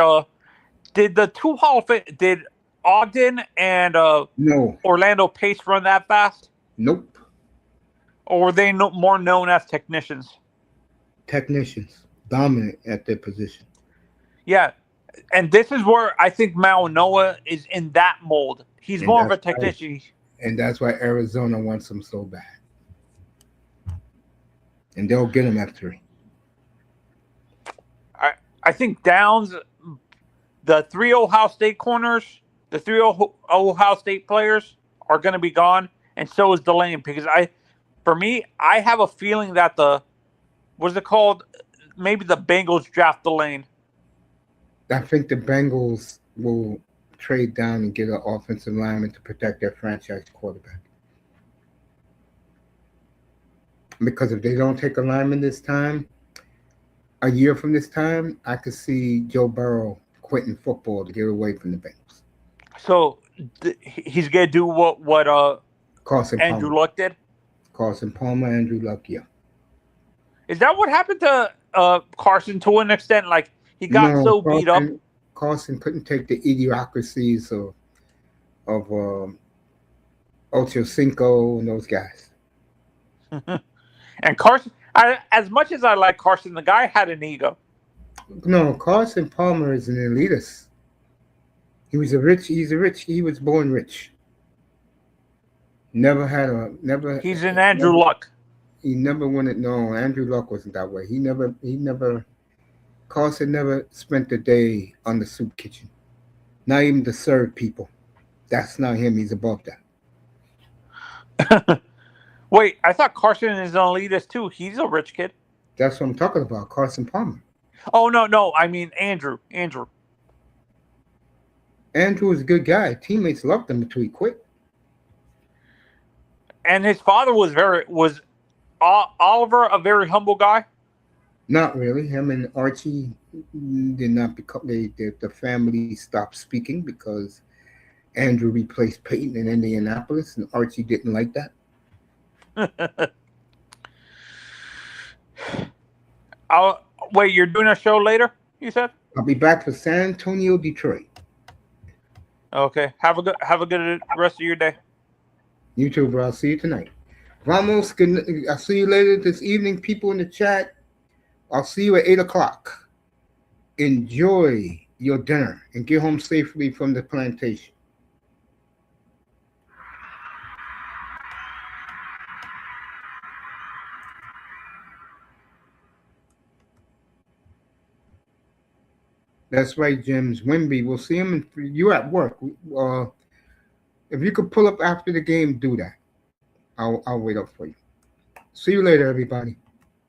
the two Hall of Fame, did Ogden and No. Orlando Pace run that fast? Nope. Or were they more known as technicians? Technicians, dominant at their position. Yeah, and this is where I think Mauanoa is in that mold. He's more of a technician. And that's why Arizona wants him so bad. And they'll get him at 3. I think Downs, the 3 Ohio State corners, the 3 Ohio State players are going to be gone, and so is Delane. Because for me, I have a feeling that what's it called? Maybe the Bengals draft Delane. I think the Bengals will trade down and get an offensive lineman to protect their franchise quarterback. Because if they don't take a lineman this time, a year from this time, I could see Joe Burrow quitting football to get away from the Bengals. So he's gonna do what Andrew Luck did. Carson Palmer, Andrew Luck, yeah. Is that what happened to Carson to an extent? Like he got beat up. Carson couldn't take the idiocracies of Ocho Cinco and those guys. And Carson, as much as I like Carson, the guy had an ego. No, Carson Palmer is an elitist. He was he was born rich. He's an Andrew Luck. He never wanted, no, Andrew Luck wasn't that way. Carson never spent a day on the soup kitchen. Not even to serve people. That's not him. He's above that. Wait, I thought Carson is an elitist too. He's a rich kid. That's what I'm talking about, Carson Palmer. Oh, no. I mean, Andrew. Andrew was a good guy. Teammates loved him until he quit. And his father was Oliver a very humble guy? Not really. Him and Archie did not become. The family stopped speaking because Andrew replaced Peyton in Indianapolis, and Archie didn't like that. Wait, you're doing a show later, you said? I'll be back for San Antonio, Detroit. Okay. Have a good rest of your day. You too, bro. I'll see you tonight. Vamos. I'll see you later this evening, people in the chat. I'll see you at 8 o'clock. Enjoy your dinner and get home safely from the plantation. That's right, James Wimby. We'll see him. You're at work. If you could pull up after the game, do that. I'll wait up for you. See you later, everybody.